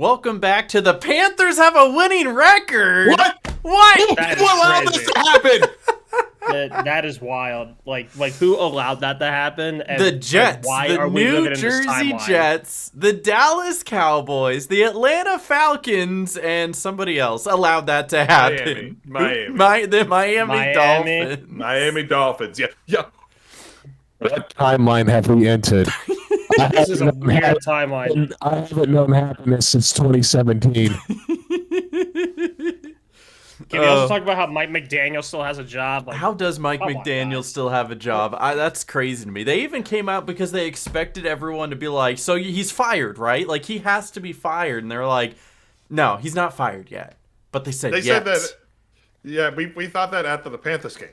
Welcome back to the Panthers have a winning record. What? What? Who allowed this to happen? That is wild. Like who allowed that to happen? And The Jets, why the are we New living in this Jersey timeline? Jets, the Dallas Cowboys, the Atlanta Falcons, and somebody else allowed that to happen. The Miami Dolphins. Miami Dolphins. Yeah. What timeline have we entered? This is a weird timeline. I haven't known happiness since 2017. Can we also talk about how Mike McDaniel still has a job? Like, How does Mike come on, McDaniel guys. still have a job? That's crazy to me. They even came out because they expected everyone to be like, so he's fired, right? Like, he has to be fired. And they're like, no, he's not fired yet. But they said They yes. said that. Yeah, we thought that after the Panthers game,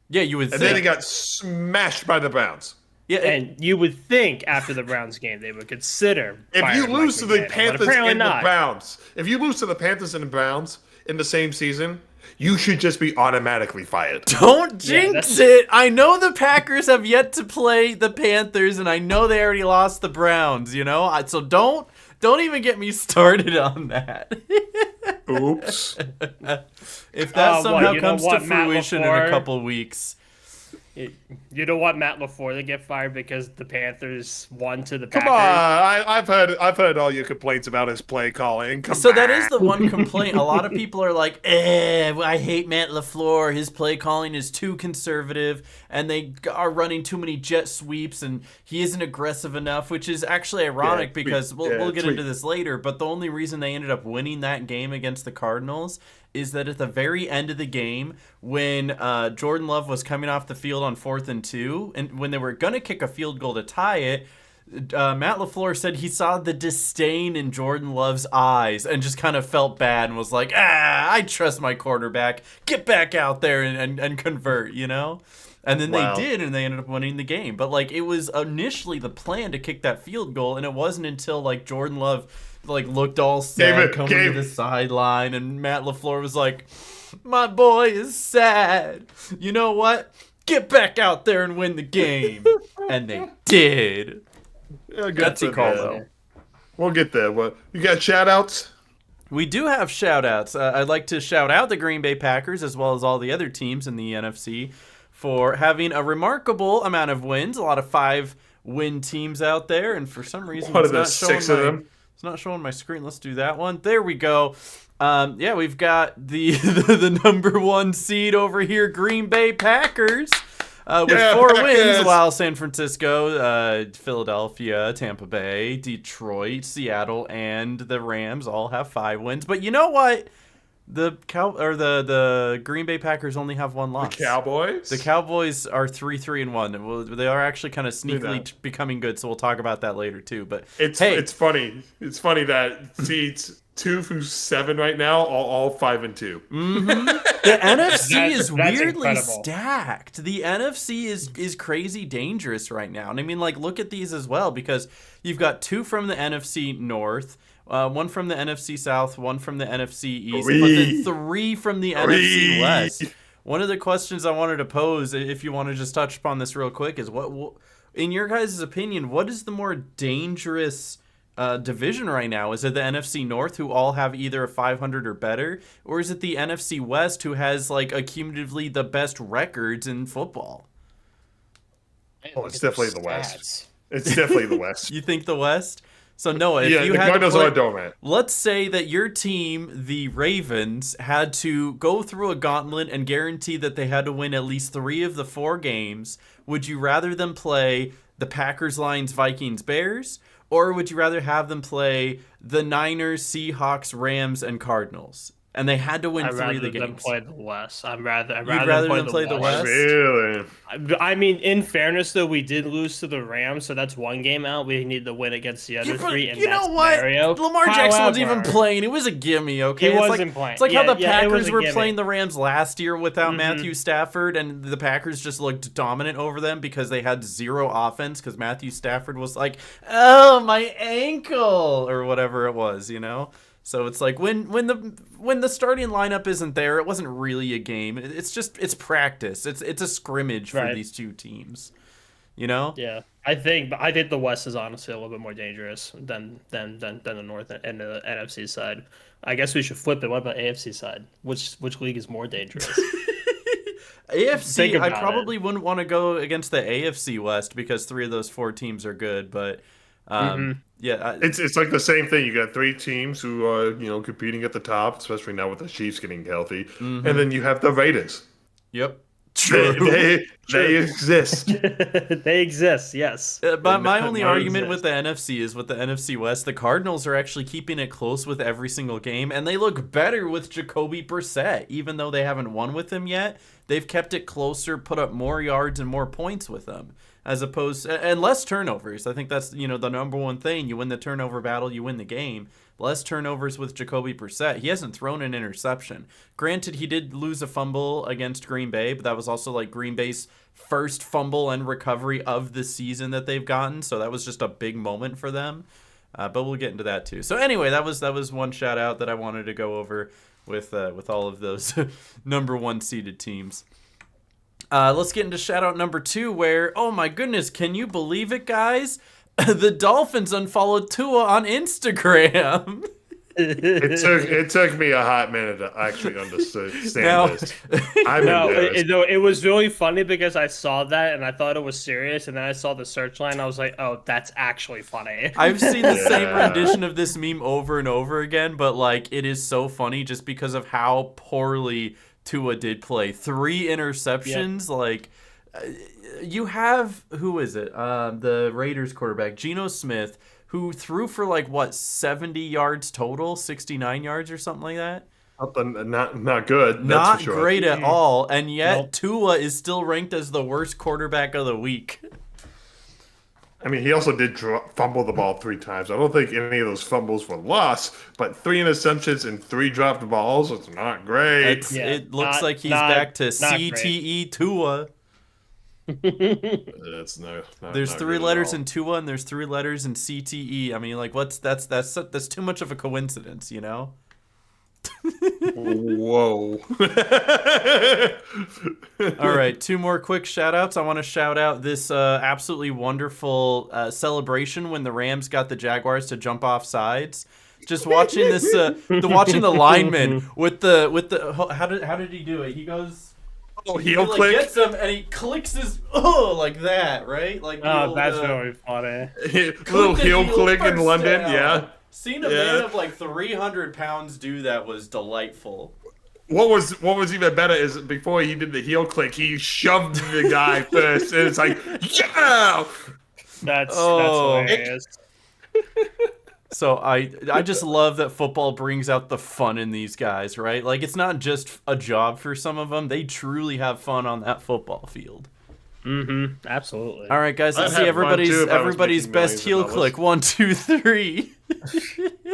Yeah, you would and think. then he got smashed by the Browns. Yeah, And you would think after the Browns game they would consider If you firing lose to Mike the McDaniel, but Panthers apparently and not. the Browns, if you lose to the Panthers and the Browns in the same season, you should just be automatically fired. Don't jinx that's- it. I know the Packers have yet to play the Panthers, and I know they already lost the Browns, you know? So don't even get me started on that. Oops. If that somehow you know comes to what, Matt fruition in a LaFleur? couple weeks. You don't want Matt LaFleur to get fired because the Panthers won to the Come Packers. on, I've heard all your complaints about his play calling. Come So that on. is the one complaint. A lot of people are like, I hate Matt LaFleur. His play calling is too conservative, and they are running too many jet sweeps, and he isn't aggressive enough, which is actually ironic because we'll get into this later, but the only reason they ended up winning that game against the Cardinals is that at the very end of the game, when Jordan Love was coming off the field on 4th and 2, and when they were going to kick a field goal to tie it, Matt LaFleur said he saw the disdain in Jordan Love's eyes and just kind of felt bad and was like, I trust my quarterback. Get back out there and convert, you know? And then Wow. they did, and they ended up winning the game. But, like, it was initially the plan to kick that field goal, and it wasn't until, like, Jordan Love, like, looked all sad coming to the sideline, and Matt LaFleur was like, my boy is sad. You know what? Get back out there and win the game. And they did. Yeah, good Gutsy for call, them. though. We'll get there. What, you got shout-outs? We do have shout-outs. I'd like to shout out the Green Bay Packers as well as all the other teams in the NFC for having a remarkable amount of wins. A lot of 5-win teams out there, and for some reason What it's are there, not showing 6 of them? It's not showing my screen. Let's do that one. There we go. Yeah, we've got the the number 1 seed over here, Green Bay Packers. With 4 wins, Packers. while San Francisco, Philadelphia, Tampa Bay, Detroit, Seattle, and the Rams all have 5 wins. But you know what? The Green Bay Packers only have 1 loss. The Cowboys? The Cowboys are 3-3-1. Well, they are actually kind of sneakily becoming good, so we'll talk about that later too. But It's funny. It's funny that seeds 2 through 7 right now, all 5 and 2. The NFC is that's weirdly incredible. stacked. The NFC is crazy dangerous right now. And I mean, like, look at these as well, because you've got 2 from the NFC North, 1 from the NFC South, 1 from the NFC East, but then 3 from the NFC West. One of the questions I wanted to pose, if you want to just touch upon this real quick, is what in your guys' opinion, what is the more dangerous division right now? Is it the NFC North, who all have either a 500 or better, or is it the NFC West, who has, like, accumulatively the best records in football? Oh, it's definitely the West. It's definitely the West. You think the West? So Noah, if Yeah, you the had to Cardinals play, are a doormat. let's say that your team, the Ravens, had to go through a gauntlet and guarantee that they had to win at least 3 of the 4 games. Would you rather them play the Packers, Lions, Vikings, Bears, or would you rather have them play the Niners, Seahawks, Rams, and Cardinals? And they had to win I'd 3 rather of the them games. play the West. I'd rather rather them play the West? Really? I mean, in fairness, though, we did lose to the Rams, so that's 1 game out. We need to win against the other 3 in You that know what? scenario. Lamar Jackson wasn't even However, playing. It was a gimme, okay? He It's wasn't like, playing. It's like how Yeah, the yeah, it was Packers a were gimme. playing the Rams last year without Matthew Stafford, and the Packers just looked dominant over them because they had 0 offense because Matthew Stafford was like, oh, my ankle, or whatever it was, you know? So it's like when the starting lineup isn't there, it wasn't really a game. It's practice. It's a scrimmage for Right. these 2 teams. You know? Yeah, I think the West is honestly a little bit more dangerous than the North and the NFC side. I guess we should flip it. What about AFC side? Which league is more dangerous? Think AFC, I about it. probably wouldn't want to go against the AFC West because 3 of those 4 teams are good, but Hmm. yeah, It's like the same thing. You got 3 teams who are competing at the top, especially now with the Chiefs getting healthy, and then you have the Raiders. yep. They True. they, True. they exist. They exist, yes. But my They only argument exist. with the NFC is with the NFC West, the Cardinals are actually keeping it close with every single game, and they look better with Jacoby Brissett, even though they haven't won with him yet. They've kept it closer, put up more yards and more points with them, as opposed and less turnovers. I think that's the number one thing. You win the turnover battle, you win the game. Less turnovers with Jacoby Brissett. He hasn't thrown an interception. Granted, he did lose a fumble against Green Bay, but that was also like Green Bay's first fumble and recovery of the season that they've gotten. So that was just a big moment for them. But we'll get into that too. So anyway, that was one shout out that I wanted to go over with all of those number 1 seeded teams. Let's get into shout out number 2, where, oh my goodness, can you believe it, guys? The Dolphins unfollowed Tua on Instagram. It took me a hot minute to actually understand Now- this. I'm No, embarrassed. it was really funny because I saw that and I thought it was serious, and then I saw the search line. I was like, "Oh, that's actually funny." I've seen the same Yeah. rendition of this meme over and over again, but like it is so funny just because of how poorly Tua did play. 3 interceptions, like you have who is it? The Raiders quarterback, Geno Smith, who threw for like what 70 yards total, 69 yards or something like that. Something not good. That's Not for sure. great at all, and yet Nope. Tua is still ranked as the worst quarterback of the week. I mean, he also did fumble the ball 3 times. I don't think any of those fumbles were lost, but 3 interceptions and 3 dropped balls. It's not great. Yeah, It looks not- like he's not- back to not great. CTE Tua. That's There's not 3 good at letters all. in Tua and there's 3 letters in CTE. I mean, like, that's too much of a coincidence, you know? Whoa. All right, 2 more quick shout outs. I want to shout out this absolutely wonderful celebration when the Rams got the Jaguars to jump off sides. Just watching this, watching the lineman with the how did he do it? He goes. Oh, He heel like click. gets him and he clicks his like that, right? Like the Oh, old, that's really funny. Little the heel heel click in first London. down. Yeah. Seeing a Yeah. man of like 300 pounds do that was delightful. What was even better is before he did the heel click, he shoved the guy first, and it's like, yeah. That's Oh. hilarious. So I just love that football brings out the fun in these guys, right? Like it's not just a job for some of them; they truly have fun on that football field. Mm-hmm. Absolutely. All right, guys, let's I'd see have fun, too, if I was everybody's making best heel millions of dollars. click. 1, 2, 3.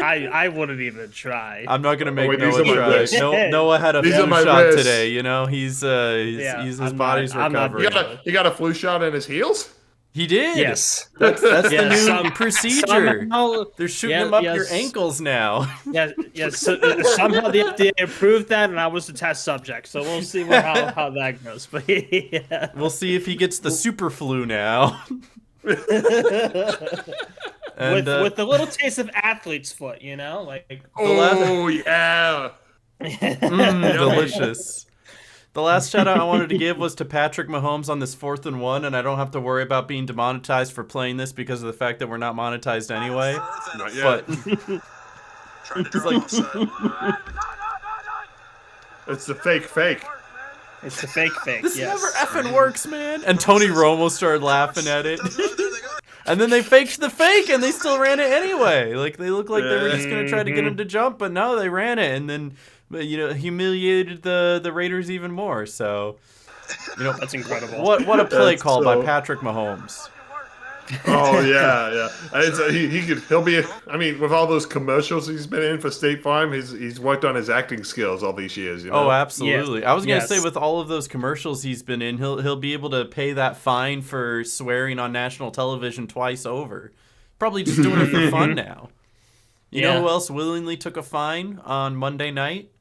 I wouldn't even try. I'm not gonna make wait, these Noah are my try. wrists. Noah had a These are flu my shot wrists. today. You know, he's Yeah, his I'm body's not- I'm not recovering. He got a flu shot in his heels. He did. Yes. That's Yeah, the new some- procedure. Somehow, They're shooting yeah, him up yes. your ankles now. yeah. Somehow the FDA approved that, and I was the test subject. So we'll see how that goes. But yeah. We'll see if he gets the super flu now. with a little taste of athlete's foot, you know, like Oh yeah. delicious. The last shout out I wanted to give was to Patrick Mahomes on this 4th and 1, and I don't have to worry about being demonetized for playing this because of the fact that we're not monetized anyway. Not yet. But It's like, It's the fake. it's the fake. this Yes. never effing works, man. And Tony Romo started laughing at it. And then they faked the fake and they still ran it anyway. Like they looked like they were just gonna try to get him to jump, but no, they ran it and then humiliated the Raiders even more. So That's incredible. what a play That's call by so- Patrick Mahomes. Oh yeah. He'll be. I mean, with all those commercials he's been in for State Farm, he's worked on his acting skills all these years. You know? Oh, absolutely. I was gonna Yes. say with all of those commercials he's been in, he'll be able to pay that fine for swearing on national television twice over. Probably just doing it for fun now. You know Yeah. who else willingly took a fine on Monday night?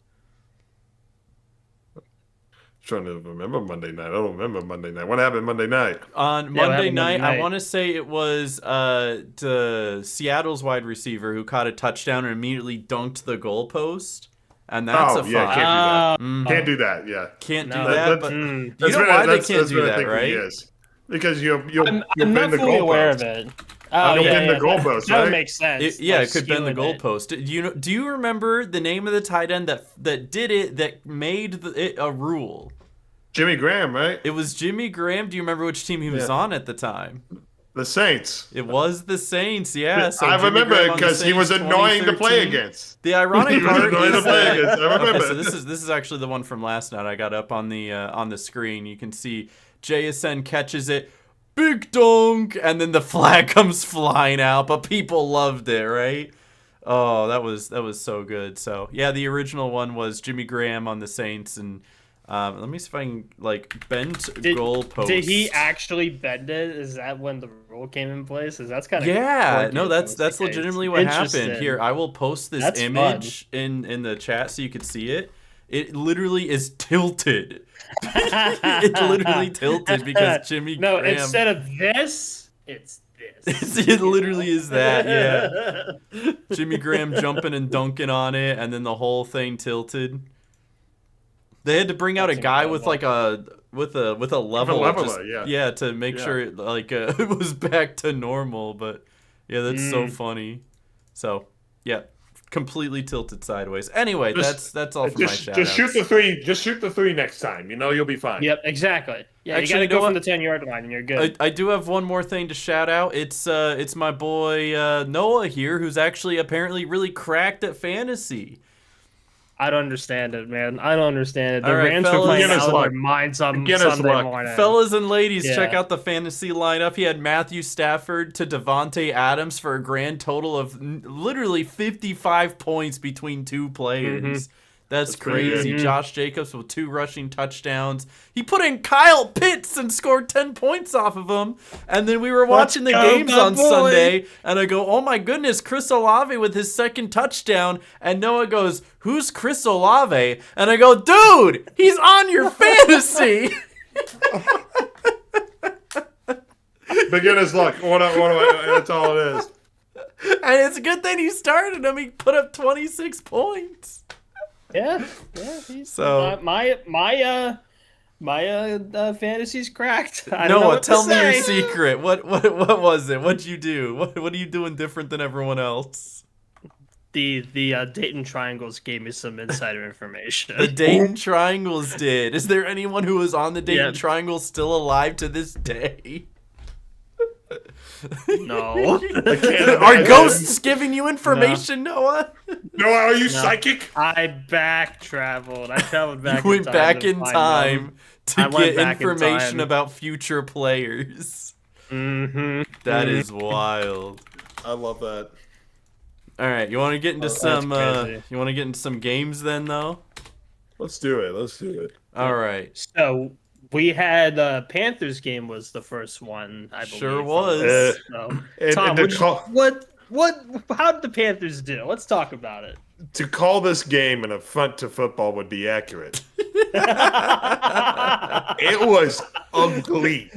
trying to remember Monday night. I don't remember Monday night. What happened Monday night? On what Monday happened Monday night, I night? want to say it was the Seattle's wide receiver who caught a touchdown and immediately dunked the goalpost, and that's a fine. Can't do that. Yeah. Can't do No, that, that's- but Mm. you That's know been- why they that's- can't that's do been a that, thing for right? years. Because you'll I'm bend not the fully aware of goalpost. it. Oh, You'll yeah, bend the yeah, goalpost, that would right? make sense. Yeah, like it could bend the skewing it. goalpost. Do you remember the name of the tight end that did it, that made it a rule? Jimmy Graham, right? It was Jimmy Graham. Do you remember which team he was Yeah. on at the time? The Saints. It was the Saints, yeah. So I Jimmy remember Graham it on the because he was Saints, annoying to play 2013. against. The ironic He was part annoying is to play that, against. I remember. okay, so this is actually the one from last night. I got up on the screen. You can see JSN catches it, big dunk, and then the flag comes flying out. But people loved it, right? Oh, that was so good. So yeah, the original one was Jimmy Graham on the Saints, and let me see if I can bent goalpost. Did he actually bend it? Is that when the rule came in place? Is that's kind of Yeah, no, that's legitimately what happened. Interesting. Here, I will post this That's image in the chat so you could see it. It literally is tilted. It literally tilted because Jimmy No, Graham. instead of this, it's this. It literally is that, yeah. Jimmy Graham jumping and dunking on it, and then the whole thing tilted. They had to bring out a That's guy with incredible. with a level, leveler, yeah. to make Yeah. sure it was back to normal. But yeah, that's so funny. So yeah, completely tilted sideways. Anyway, that's all for my shout Just shoot the three. Just shoot the three next time. You'll be fine. Yep, exactly. Yeah, Actually, you gotta you know go from what? the 10-yard line, and you're good. I do have one more thing to shout out. It's my boy Noah here, who's actually apparently really cracked at fantasy. I don't understand it, man. I don't understand it. The All right, Rams were fellas. playing Beginner's out of luck. their minds on Beginner's Sunday luck. morning. Fellas and ladies, Yeah. check out the fantasy lineup. He had Matthew Stafford to Devontae Adams for a grand total of literally 55 points between two players. That's pretty crazy. good. Josh Jacobs with 2 rushing touchdowns. He put in Kyle Pitts and scored 10 points off of him. And then we were watching the go, games my on boy. Sunday, and I go, oh my goodness, Chris Olave with his second touchdown. And Noah goes, who's Chris Olave? And I go, dude, he's on your fantasy. Beginner's luck. That's all it is. And it's a good thing he started him. He put up 26 points. Yeah. He's, So- my fantasy's cracked. I don't know Noah, what to tell me your say. secret. What was it? What'd you do? What are you doing different than everyone else? The Dayton Triangles gave me some insider information. The Dayton Triangles did. Is there anyone who was on the Dayton Yeah. Triangle still alive to this day? No. Can't Are imagine. ghosts giving you information, Noah? No, are you psychic? I back traveled. I traveled back. You went in time back to in find time them. to I went get back in information time. about future players. Mm-hmm. That is wild. I love that. All right, you want to get into that's some? crazy. You want to get into some games then, though? Let's do it. All right. So we had Panthers game was the first one. I believe. Sure from was. this. So, And Tom, to call, what? How did the Panthers do? Let's talk about it. to call this game an affront to football would be accurate. It was ugly.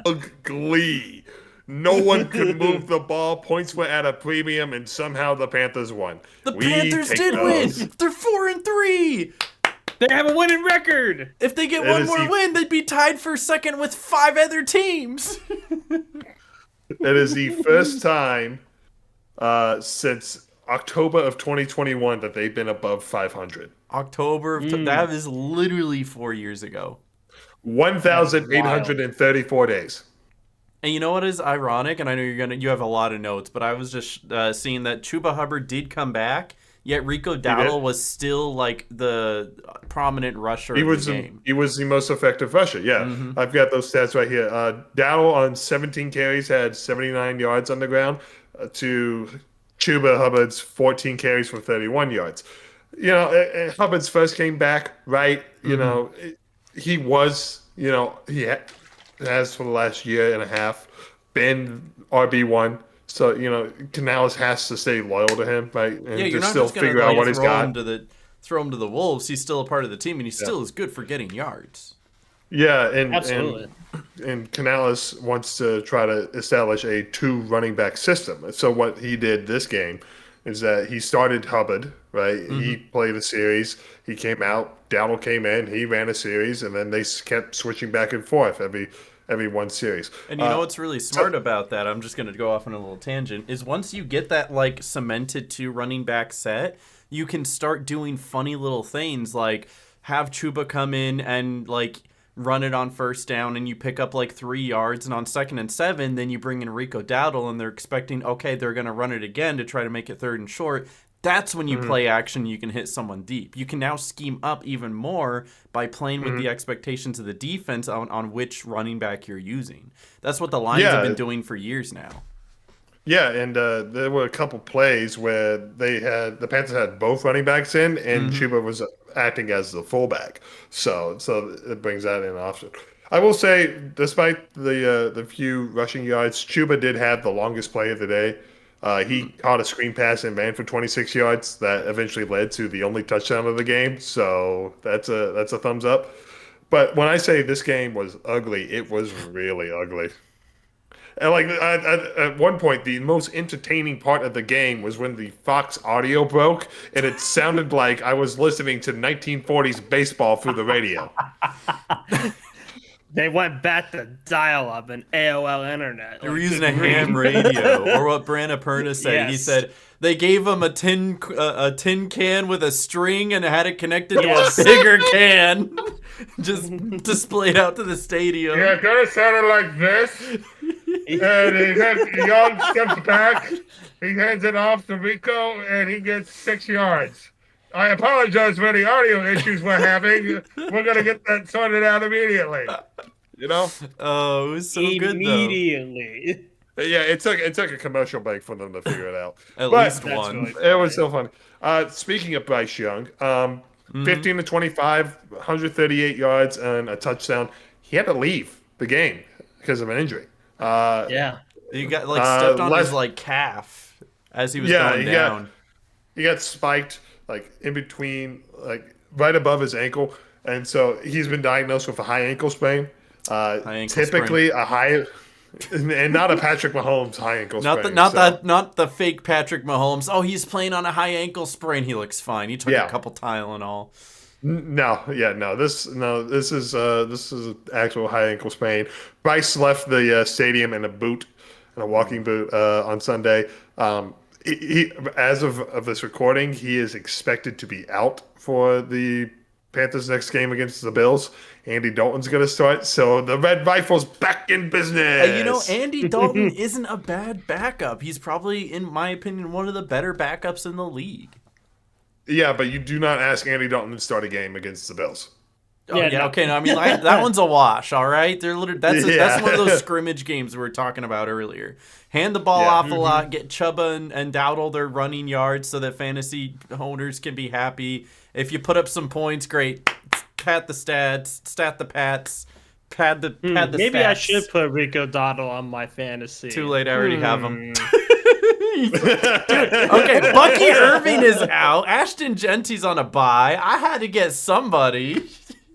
Ugly. No one could move the ball. Points were at a premium, and somehow the Panthers won. The We Panthers take did those. win. They're 4-3. They have a winning record. If they get That one is more the- win, they'd be tied for second with 5 other teams. It is the first time since October of 2021 that they've been above 500. October of that is literally 4 years ago. 1,834 days. And you know what is ironic? And I know you have a lot of notes, but I was just seeing that Chuba Hubbard did come back, yet Rico Dowdle was still like the prominent rusher He of was the game. he was the most effective rusher. Yeah, I've got those stats right here. Dowdle on 17 carries had 79 yards on the ground to Chuba Hubbard's 14 carries for 31 yards. You know, Hubbard's first came back, right? You know, he was, he has for the last year and a half been RB1. So, Canales has to stay loyal to him, right? And Yeah, you're just not still just gonna figure out what he's throw got. him to throw him to the wolves, he's still a part of the team, and he still is good for getting yards. Yeah, Absolutely. and Canales wants to try to establish a 2 running back system. So what he did this game is that he started Hubbard, right? He played a series. He came out. Dowdle came in. He ran a series, and then they kept switching back and forth every one series. And you know what's really smart about that? I'm just going to go off on a little tangent. Is once you get that like cemented 2 running back set, you can start doing funny little things like have Chuba come in and like run it on first down and you pick up like 3 yards, and on 2nd and 7 then you bring in Rico Dowdle and they're expecting, okay, they're going to run it again to try to make it 3rd and short. That's when you play action, you can hit someone deep. You can now scheme up even more by playing with the expectations of the defense on which running back you're using. That's what the Lions have been doing for years now. Yeah, and there were a couple plays where the Panthers had both running backs in, and Chuba was acting as the fullback. So it brings that in often. I will say, despite the few rushing yards, Chuba did have the longest play of the day. He caught a screen pass and ran for 26 yards that eventually led to the only touchdown of the game. So that's a thumbs up. But when I say this game was ugly, it was really ugly. And like at one point, the most entertaining part of the game was when the Fox audio broke, and it sounded like I was listening to 1940s baseball through the radio. They went back to dial-up and AOL internet. They were using a ham radio, or what Brana Perna said. Yes. He said they gave him a tin can with a string and had it connected to a bigger can, just displayed out to the stadium. Yeah, it kind of sounded like this. And Young steps back. He hands it off to Rico, and he gets 6 yards. I apologize for the audio issues we're having. We're going to get that sorted out immediately. You know? Oh, it was so good, though. Immediately. Yeah, it took a commercial break for them to figure it out. At But least one. it was so funny. Speaking of Bryce Young, 15 to 25, 138 yards, and a touchdown. He had to leave the game because of an injury. Yeah. You got stepped on his calf as he was going down. He got spiked in between, right above his ankle, and so he's been diagnosed with a high ankle sprain. Typically a high, and not a Patrick Mahomes high ankle sprain. Not the fake Patrick Mahomes. Oh, he's playing on a high ankle sprain. He looks fine. He took a couple Tylenol. This is an actual high ankle sprain. Bryce left the stadium in a walking boot on Sunday. He, as of this recording, he is expected to be out for the Panthers' next game against the Bills. Andy Dalton's going to start, so the Red Rifle's back in business. Andy Dalton isn't a bad backup. He's probably, in my opinion, one of the better backups in the league. Yeah, but you do not ask Andy Dalton to start a game against the Bills. Okay. No, I mean, that one's a wash. All right, that's one of those scrimmage games we were talking about earlier. Hand the ball off a lot, get Chuba and Dowdle their running yards so that fantasy owners can be happy. If you put up some points, great. Pat the stats, stat the pats, pad the Maybe stats. I should put Rico Dowdle on my fantasy. Too late, I already have him. Dude, okay, Bucky Irving is out. Ashton Genty's on a bye. I had to get somebody.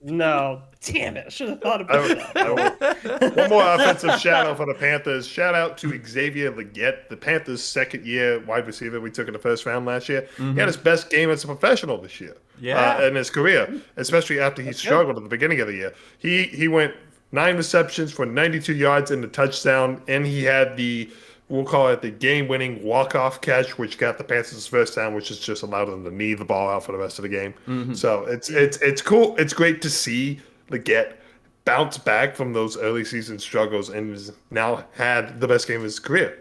No. Damn it. I should have thought about that. One more offensive shout out for the Panthers. Shout out to Xavier Legette, the Panthers' second-year wide receiver we took in the first round last year. He had his best game as a professional this year in his career, especially after he struggled at the beginning of the year. He went 9 receptions for 92 yards and a touchdown, and he had we'll call it the game-winning walk-off catch, which got the Panthers' first down, which has just allowed them to knee the ball out for the rest of the game. So it's cool. It's great to see Legette bounce back from those early season struggles and has now had the best game of his career,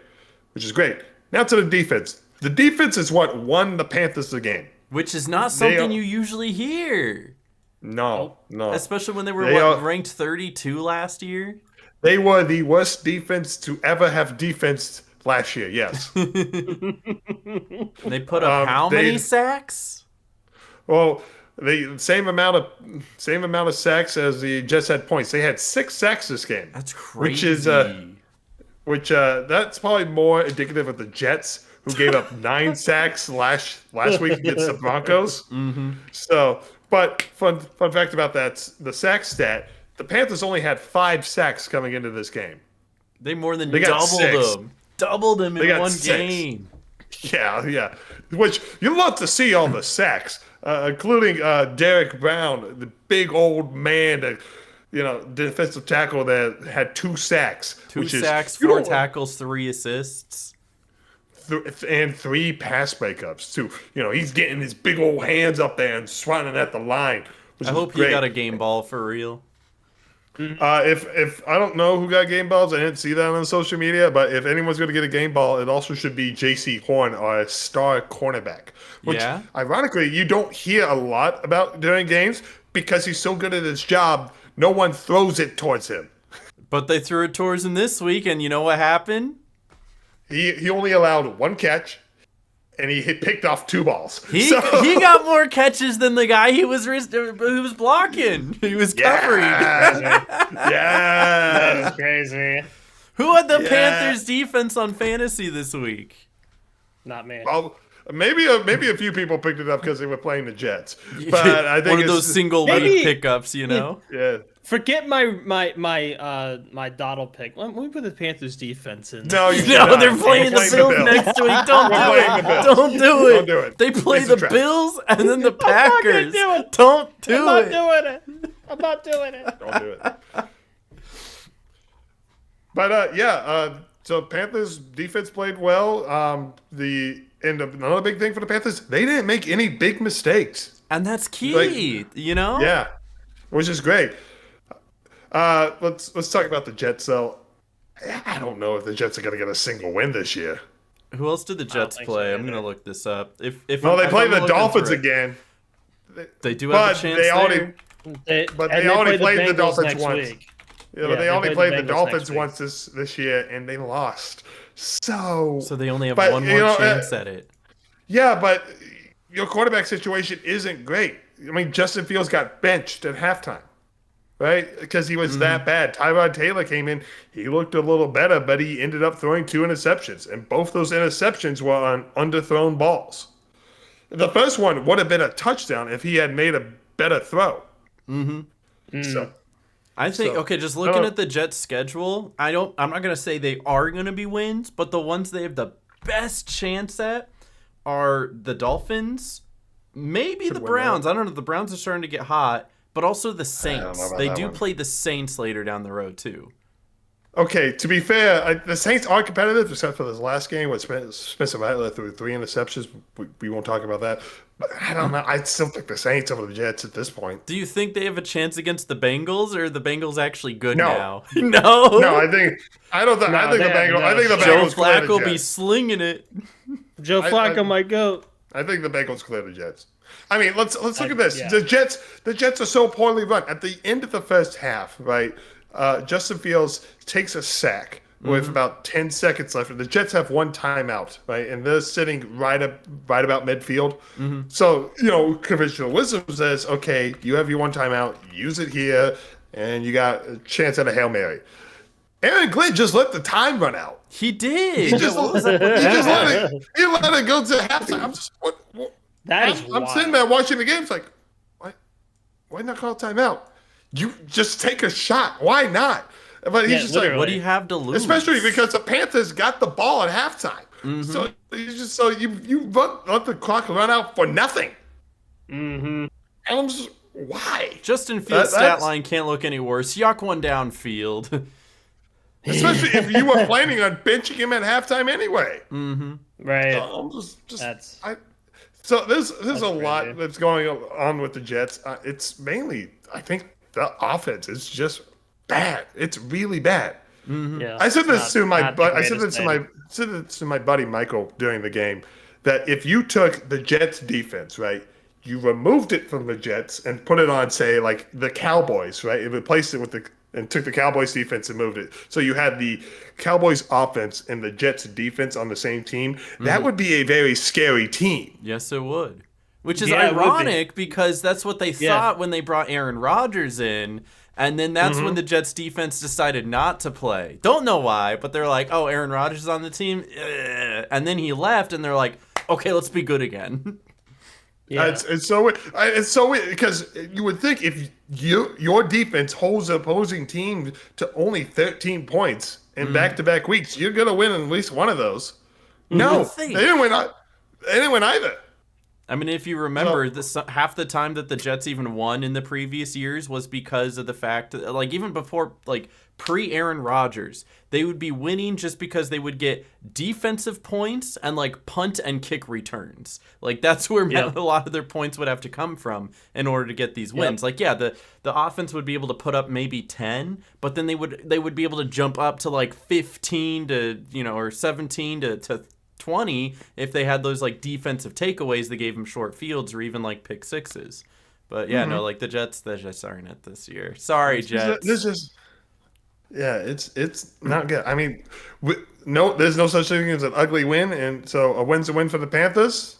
which is great. Now to the defense. The defense is what won the Panthers the game. Which is not something you usually hear. No. Especially when they were ranked 32 last year. They were the worst defense to ever have defense last year, yes. They put up how many sacks? Well, the same amount of sacks as the Jets had points. They had 6 sacks this game. That's crazy. Which that's probably more indicative of the Jets, who gave up 9 sacks last week against the Broncos. Mm-hmm. So, but fun fact about that, the sack stat, the Panthers only had 5 sacks coming into this game. They more than They got doubled 6. them. Doubled them They in got one 6. game. Yeah. Which you love to see all the sacks, including Derek Brown, the big old man, defensive tackle that had 2 sacks. 2 sacks, 4 tackles, 3 assists. And 3 pass breakups too. He's getting his big old hands up there and swatting at the line. I hope he got a game ball for real. If I don't know who got game balls, I didn't see that on social media. But if anyone's going to get a game ball, it also should be J.C. Horn, our star cornerback. Which, ironically, you don't hear a lot about during games because he's so good at his job. No one throws it towards him. But they threw it towards him this week, and you know what happened? He only allowed 1 catch, and he picked off 2 balls. He got more catches than the guy he was blocking. He was covering. Yeah. That's crazy. Who had the Panthers defense on fantasy this week? Not me. Well, maybe a few people picked it up because they were playing the Jets. But I think one of those single week pickups, Yeah. Forget my Dottle pick. Let me put the Panthers defense in. No, they're playing the Bills next week. Don't do it. Don't do it. They play the Bills and then the Packers. Don't do it. I'm not doing it. Don't do it. But so Panthers defense played well. Another big thing for the Panthers, they didn't make any big mistakes. And that's key, Yeah, which is great. Let's talk about the Jets, though. I don't know if the Jets are going to get a single win this year. Who else did the Jets play? I'm going to look this up. They play the Dolphins again. They do have a chance there. They already played the Dolphins once. Week. Yeah, but they only played the Dolphins once this year, and they lost. So they only have one more chance at it. Yeah, but your quarterback situation isn't great. I mean, Justin Fields got benched at halftime, right? Because he was that bad. Tyrod Taylor came in. He looked a little better, but he ended up throwing 2 interceptions, and both those interceptions were on underthrown balls. The first one would have been a touchdown if he had made a better throw. So I think just looking at the Jets' schedule, I'm not gonna say they are gonna be wins, but the ones they have the best chance at are the Dolphins, maybe the Browns. I don't know. The Browns are starting to get hot, but also the Saints. They do play the Saints later down the road too. Okay, to be fair, the Saints are competitive, except for this last game where Spencer Rattler threw 3 interceptions. We won't talk about that. But I don't know. I still think the Saints over the Jets at this point. Do you think they have a chance against the Bengals, or are the Bengals actually good now? No, I think the Bengals. Joe Flacco be slinging it. Joe Flacco might go. I think the Bengals clear the Jets. I mean, let's look at this. Yeah. The Jets are so poorly run. At the end of the first half, right? Justin Fields takes a sack with about 10 seconds left. The Jets have 1 timeout, right? And they're sitting right about midfield. So, conventional wisdom says, okay, you have your 1 timeout, use it here, and you got a chance at a Hail Mary. Aaron Glenn just let the time run out. He did. He just let it go to halftime. I'm sitting there watching the game. It's like, why not call timeout? You just take a shot. Why not? But he's just literally. Like, what do you have to lose? Especially because the Panthers got the ball at halftime. So you let the clock run out for nothing. And I'm just, why? Justin Fields' stat line can't look any worse. Yuck one downfield. Especially if you were planning on benching him at halftime anyway. Right. So there's a lot that's going on with the Jets. It's mainly, I think, the offense is just bad. It's really bad. Yeah, I said this to my buddy Michael during the game, that if you took the Jets defense, right, you removed it from the Jets and put it on, say, like the Cowboys, right, and replaced it with and took the Cowboys defense and moved it. So you had the Cowboys offense and the Jets defense on the same team. That would be a very scary team. Yes, it would. Which is ironic because that's what they thought when they brought Aaron Rodgers in. And then that's when the Jets defense decided not to play. Don't know why, but they're like, oh, Aaron Rodgers is on the team. And then he left, and they're like, okay, let's be good again. Yeah. It's so weird because you would think if your defense holds the opposing team to only 13 points in back-to-back weeks, you're going to win at least one of those. No, they didn't win. They didn't win either. I mean, if you remember, half the time that the Jets even won in the previous years was because of the fact that, like, even before, like, pre-Aaron Rodgers, they would be winning just because they would get defensive points and, like, punt and kick returns. Like, that's where a lot of their points would have to come from in order to get these wins. Like, yeah, the offense would be able to put up maybe 10, but then they would be able to jump up to, like, 15 to, or 17 to 20 if they had those like defensive takeaways that gave them short fields or even like pick sixes. But no, like the Jets aren't it this year. Sorry, Jets. It's not good. I mean, there's no such thing as an ugly win, and so a win's a win for the Panthers.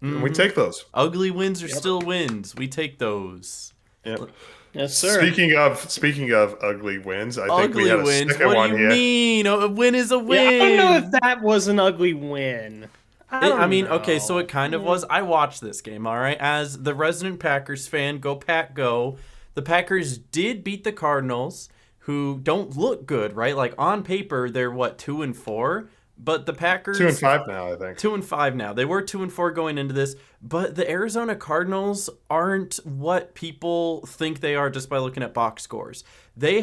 And we take those. Ugly wins are still wins. We take those. Yep. Yes, sir. Speaking of ugly wins, I think we had a wins. second one here. What do you mean? A win is a win. Yeah, I don't know if that was an ugly win. I mean, okay, so it kind of was. I watched this game, all right, as the resident Packers fan. Go Pack, go! The Packers did beat the Cardinals, who don't look good, right? Like on paper, they're 2-4. But the Packers 2-5 now, I think. 2-5 now. They were 2-4 going into this, but the Arizona Cardinals aren't what people think they are just by looking at box scores. They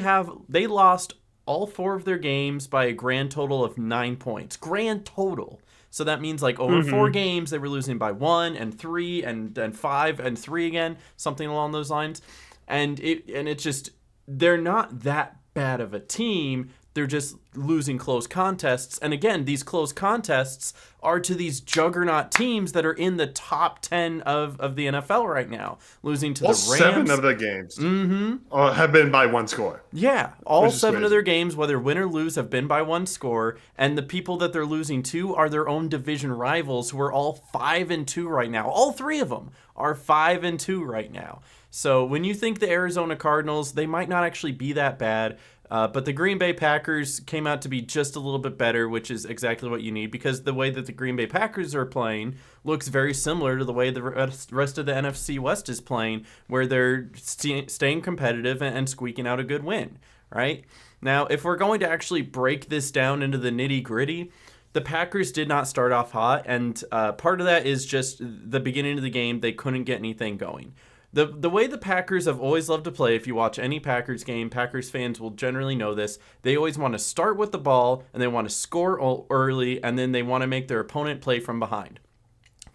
lost all 4 of their games by a grand total of 9 points. Grand total. So that means like over 4 games they were losing by 1 and 3 and 5 and 3 again, something along those lines. And it's just they're not that bad of a team. They're just losing close contests. And again, these close contests are to these juggernaut teams that are in the top 10 of the NFL right now. Losing to the Rams. 7 of the games have been by 1 score. Yeah, all 7 of their games, whether win or lose, have been by 1 score. And the people that they're losing to are their own division rivals who are all 5-2 right now. All 3 of them are 5-2 right now. So when you think the Arizona Cardinals, they might not actually be that bad. But the Green Bay Packers came out to be just a little bit better, which is exactly what you need because the way that the Green Bay Packers are playing looks very similar to the way the rest of the NFC West is playing, where they're staying competitive and squeaking out a good win, right? Now, if we're going to actually break this down into the nitty-gritty, the Packers did not start off hot, and part of that is just the beginning of the game, they couldn't get anything going. The way the Packers have always loved to play, if you watch any Packers game, Packers fans will generally know this. They always want to start with the ball, and they want to score early, and then they want to make their opponent play from behind.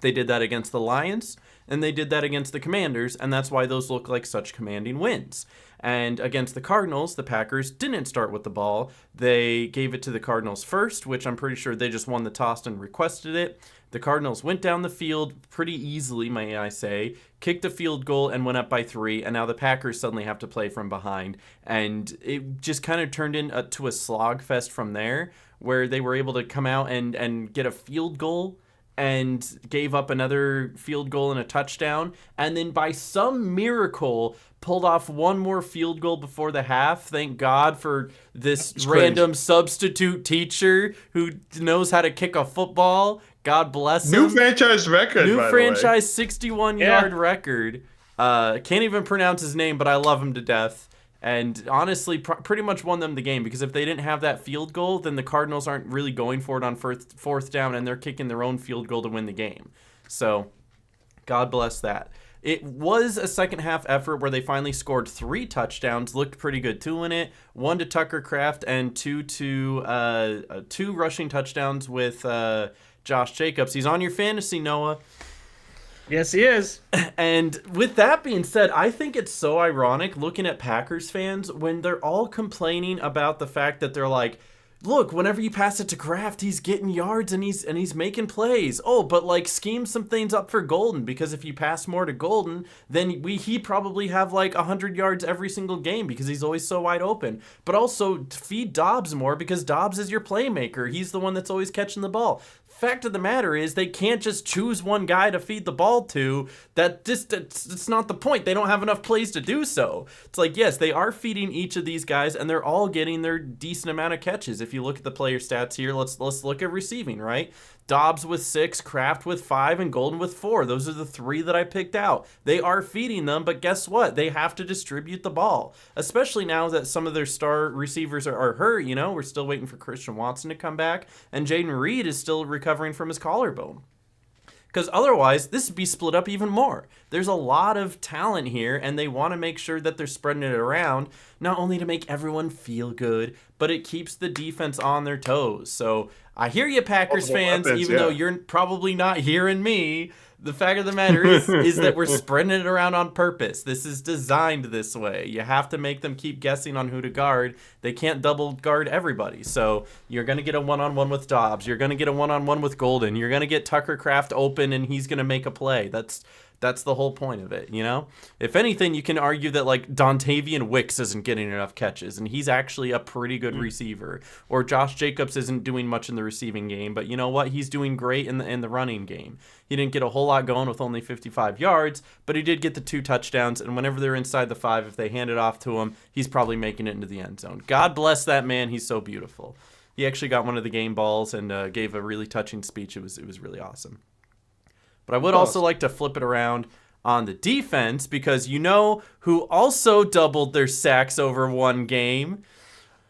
They did that against the Lions, and they did that against the Commanders, and that's why those look like such commanding wins. And against the Cardinals, the Packers didn't start with the ball. They gave it to the Cardinals first, which I'm pretty sure they just won the toss and requested it. The Cardinals went down the field pretty easily, may I say, kicked a field goal and went up by 3, and now the Packers suddenly have to play from behind. And it just kind of turned into a slogfest from there, where they were able to come out and get a field goal and gave up another field goal and a touchdown, and then by some miracle pulled off one more field goal before the half. Thank God for this random substitute teacher who knows how to kick a football. God bless him. New franchise record, New by franchise 61-yard record. Can't even pronounce his name, but I love him to death. And honestly, pretty much won them the game, because if they didn't have that field goal, then the Cardinals aren't really going for it on fourth down, and they're kicking their own field goal to win the game. So, God bless that. It was a second-half effort where they finally scored 3 touchdowns, looked pretty good too in it. 1 to Tucker Kraft and 2 rushing touchdowns with Josh Jacobs. He's on your fantasy, Noah. Yes, he is. And with that being said, I think it's so ironic looking at Packers fans when they're all complaining about the fact that they're like, look, whenever you pass it to Kraft, he's getting yards and he's making plays. Oh, but like scheme some things up for Golden, because if you pass more to Golden, then he probably have like 100 yards every single game because he's always so wide open. But also feed Dobbs more because Dobbs is your playmaker. He's the one that's always catching the ball. Fact of the matter is they can't just choose one guy to feed the ball to. It's not the point. They don't have enough plays to do so. It's like, yes, they are feeding each of these guys, and they're all getting their decent amount of catches. If you look at the player stats here, let's look at receiving, right? Dobbs with 6, Kraft with 5, and Golden with 4. Those are the 3 that I picked out. They are feeding them, but guess what? They have to distribute the ball, especially now that some of their star receivers are hurt. You know, we're still waiting for Christian Watson to come back, and Jaden Reed is still recovering from his collarbone. Because otherwise, this would be split up even more. There's a lot of talent here, and they want to make sure that they're spreading it around, not only to make everyone feel good, but it keeps the defense on their toes. So I hear you, Packers fans, even though you're probably not hearing me. The fact of the matter is that we're spreading it around on purpose. This is designed this way. You have to make them keep guessing on who to guard. They can't double guard everybody. So you're going to get a one-on-one with Dobbs. You're going to get a one-on-one with Golden. You're going to get Tucker Kraft open, and he's going to make a play. That's the whole point of it, you know? If anything, you can argue that, like, Dontavian Wicks isn't getting enough catches, and he's actually a pretty good receiver. Or Josh Jacobs isn't doing much in the receiving game, but you know what? He's doing great in the running game. He didn't get a whole lot going with only 55 yards, but he did get the 2 touchdowns, and whenever they're inside the 5, if they hand it off to him, he's probably making it into the end zone. God bless that man. He's so beautiful. He actually got one of the game balls and gave a really touching speech. It was really awesome. But I would also like to flip it around on the defense, because you know who also doubled their sacks over one game?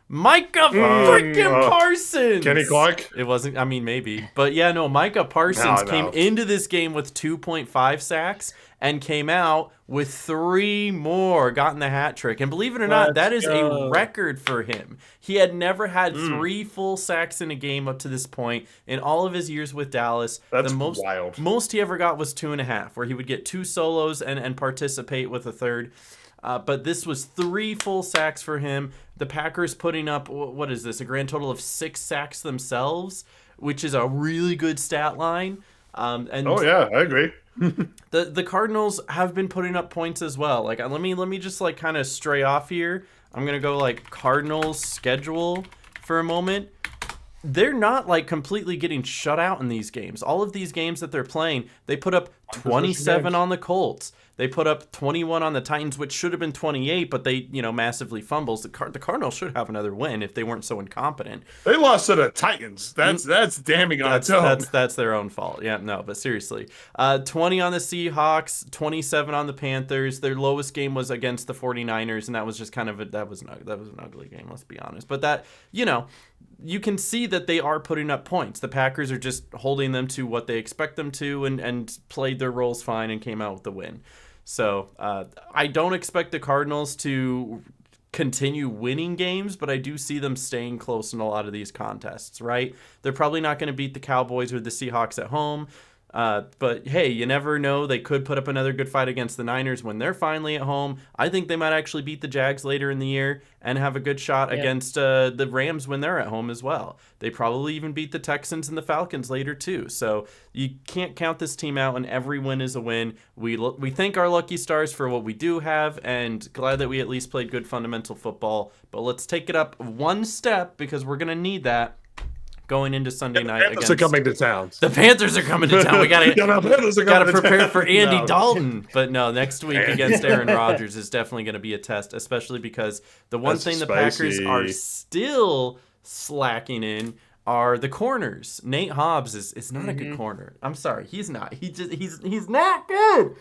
Micah freaking Parsons. Kenny Clark? It wasn't, I mean, maybe. But yeah, no, Micah Parsons came into this game with 2.5 sacks and came out with 3 more, gotten the hat trick. And believe it or not, that is a record for him. He had never had 3 full sacks in a game up to this point in all of his years with Dallas. That's wild. Most he ever got was 2.5, where he would get 2 solos and participate with a third. But this was 3 full sacks for him. The Packers putting up, what is this, a grand total of 6 sacks themselves, which is a really good stat line. I agree. The Cardinals have been putting up points as well. Like, let me just like kind of stray off here. I'm gonna go like Cardinals schedule for a moment. They're not like completely getting shut out in these games. All of these games that they're playing, they put up 27 on the Colts. They put up 21 on the Titans, which should have been 28, but they, massively fumbles. The Cardinals should have another win if they weren't so incompetent. They lost to the Titans. That's damning on its own. That's their own fault. Yeah, no, but seriously. 20 on the Seahawks, 27 on the Panthers. Their lowest game was against the 49ers, and that was just kind of that was an ugly game, let's be honest. But that, you can see that they are putting up points. The Packers are just holding them to what they expect them to and played their roles fine and came out with the win. So I don't expect the Cardinals to continue winning games, but I do see them staying close in a lot of these contests, right? They're probably not going to beat the Cowboys or the Seahawks at home. But hey, you never know. They could put up another good fight against the Niners when they're finally at home. I think they might actually beat the Jags later in the year and have a good shot against the Rams when they're at home as well. They probably even beat the Texans and the Falcons later too. So you can't count this team out, and every win is a win. We thank our lucky stars for what we do have, and glad that we at least played good fundamental football. But let's take it up one step, because we're going to need that going into Sunday night. The Panthers are coming to town. The Panthers are coming to town. We gotta prepare for Andy Dalton. But no, next week against Aaron Rodgers is definitely going to be a test, especially because the one thing the Packers are still slacking in are the corners. Nate Hobbs is not a good corner. I'm sorry, he's not. He's not good.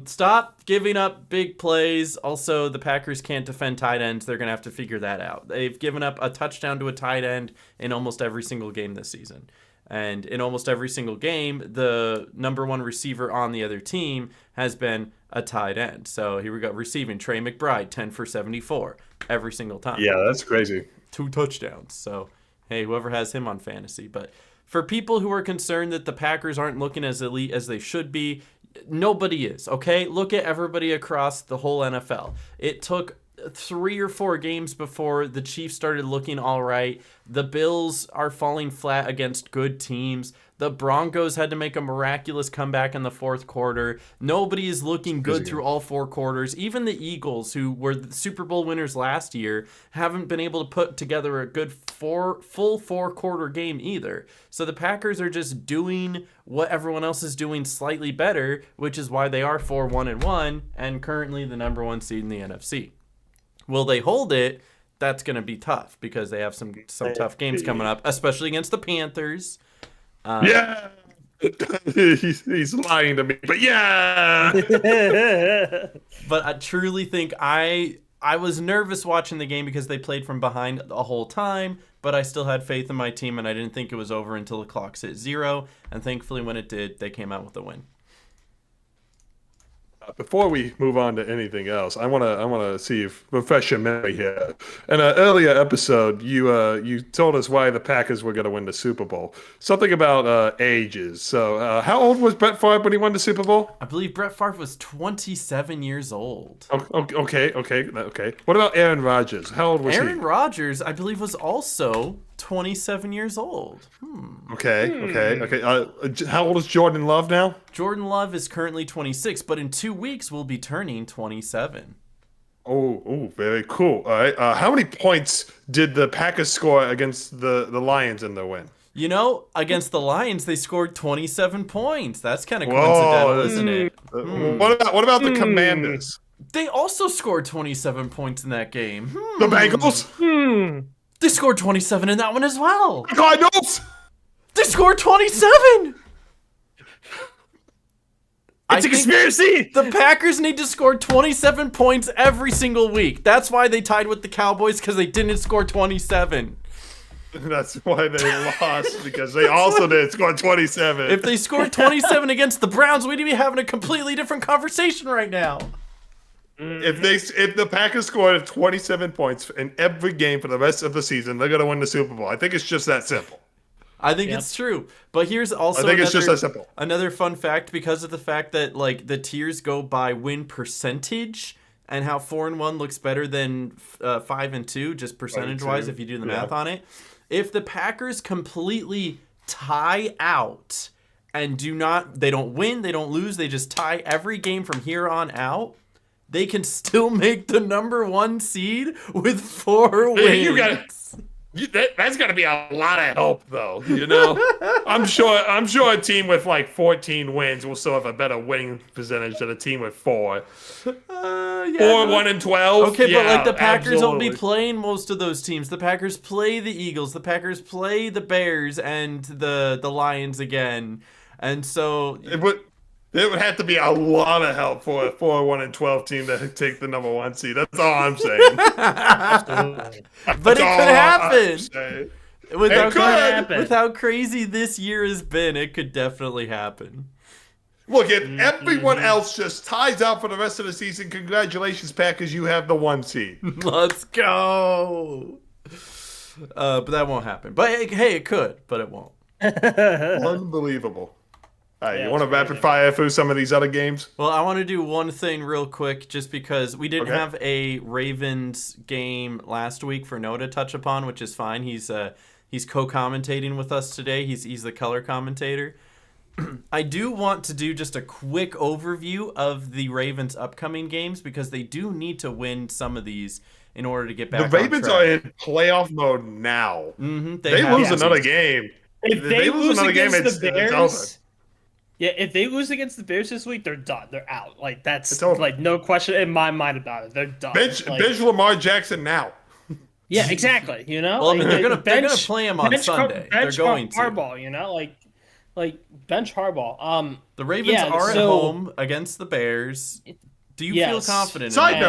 Stop giving up big plays. Also, the Packers can't defend tight ends. They're going to have to figure that out. They've given up a touchdown to a tight end in almost every single game this season. And in almost every single game, the number 1 receiver on the other team has been a tight end. So here we go. Receiving, Trey McBride, 10 for 74 every single time. Yeah, that's crazy. 2 touchdowns. So, hey, whoever has him on fantasy. But for people who are concerned that the Packers aren't looking as elite as they should be, nobody is, okay? Look at everybody across the whole NFL. It took 3 or 4 games before the Chiefs started looking all right. The Bills are falling flat against good teams. The Broncos had to make a miraculous comeback in the fourth quarter. Nobody is looking good through all 4 quarters. Even the Eagles, who were the Super Bowl winners last year, haven't been able to put together a good full 4-quarter game either. So the Packers are just doing what everyone else is doing slightly better, which is why they are 4-1-1 and currently the number 1 seed in the NFC. Will they hold it? That's going to be tough because they have some tough games coming up, especially against the Panthers. Yeah. He's lying to me, but yeah. But I truly think I was nervous watching the game because they played from behind the whole time, but I still had faith in my team, and I didn't think it was over until the clock hit 0, and thankfully when it did, they came out with a win. Before we move on to anything else, I wanna see if refresh your memory here. In an earlier episode, you told us why the Packers were going to win the Super Bowl. Something about ages. So, how old was Brett Favre when he won the Super Bowl? I believe Brett Favre was 27 years old. Okay. What about Aaron Rodgers? How old was he? Aaron Rodgers, I believe, was also 27 years old. Okay. How old is Jordan Love now? Jordan Love is currently 26, but in 2 weeks will be turning 27. Oh, very cool. All right. How many points did the Packers score against the Lions in their win? You know, against the Lions, they scored 27 points. That's kind of coincidental, isn't it? What about the Commanders? They also scored 27 points in that game. The Bengals? They scored 27 in that one as well. The Cardinals? They scored 27. It's a conspiracy. The Packers need to score 27 points every single week. That's why they tied with the Cowboys, because they didn't score 27. That's why they lost, because they also didn't score 27. If they scored 27 against the Browns, we'd be having a completely different conversation right now. If the Packers scored 27 points in every game for the rest of the season, they're going to win the Super Bowl. I think it's just that simple. I think it's true. But here's also it's just that simple. Another fun fact, because of the fact that like the tiers go by win percentage and how 4-1 looks better than 5-2, just percentage-wise if you do the math on it. If the Packers completely tie out and they don't win, they don't lose, they just tie every game from here on out, they can still make the number 1 seed with 4 wins. That's got to be a lot of help, though. You know, I'm sure a team with like 14 wins will still have a better winning percentage than a team with 4. 4, 1, and 12. Okay, but like the Packers will be playing most of those teams. The Packers play the Eagles. The Packers play the Bears and the Lions again, and so it would have to be a lot of help for a 4, 1, and 12 team to take the number 1 seed. That's all I'm saying. But it could happen. Happen. With how crazy this year has been, it could definitely happen. Look, if everyone else just ties out for the rest of the season, congratulations, Packers, you have the 1 seed. Let's go. But that won't happen. But hey, it could, but it won't. Unbelievable. All right, you want to rapid fire through some of these other games? Well, I want to do one thing real quick, just because we didn't have a Ravens game last week for Noah to touch upon, which is fine. He's co-commentating with us today. He's the color commentator. I do want to do just a quick overview of the Ravens' upcoming games, because they do need to win some of these in order to get back on track. The Ravens are in playoff mode now. Mm-hmm, they lose another game. If they lose another game, against the it's over. Bears, if they lose against the Bears this week, they're done. They're out. Like that's like no question in my mind about it. They're done. Bench Lamar Jackson now. Yeah, exactly. You know, well, I mean, like, they're gonna play him on Sunday. They're going to Harbaugh. You know, like bench Harbaugh. The Ravens are at home against the Bears. Do you feel confident? Side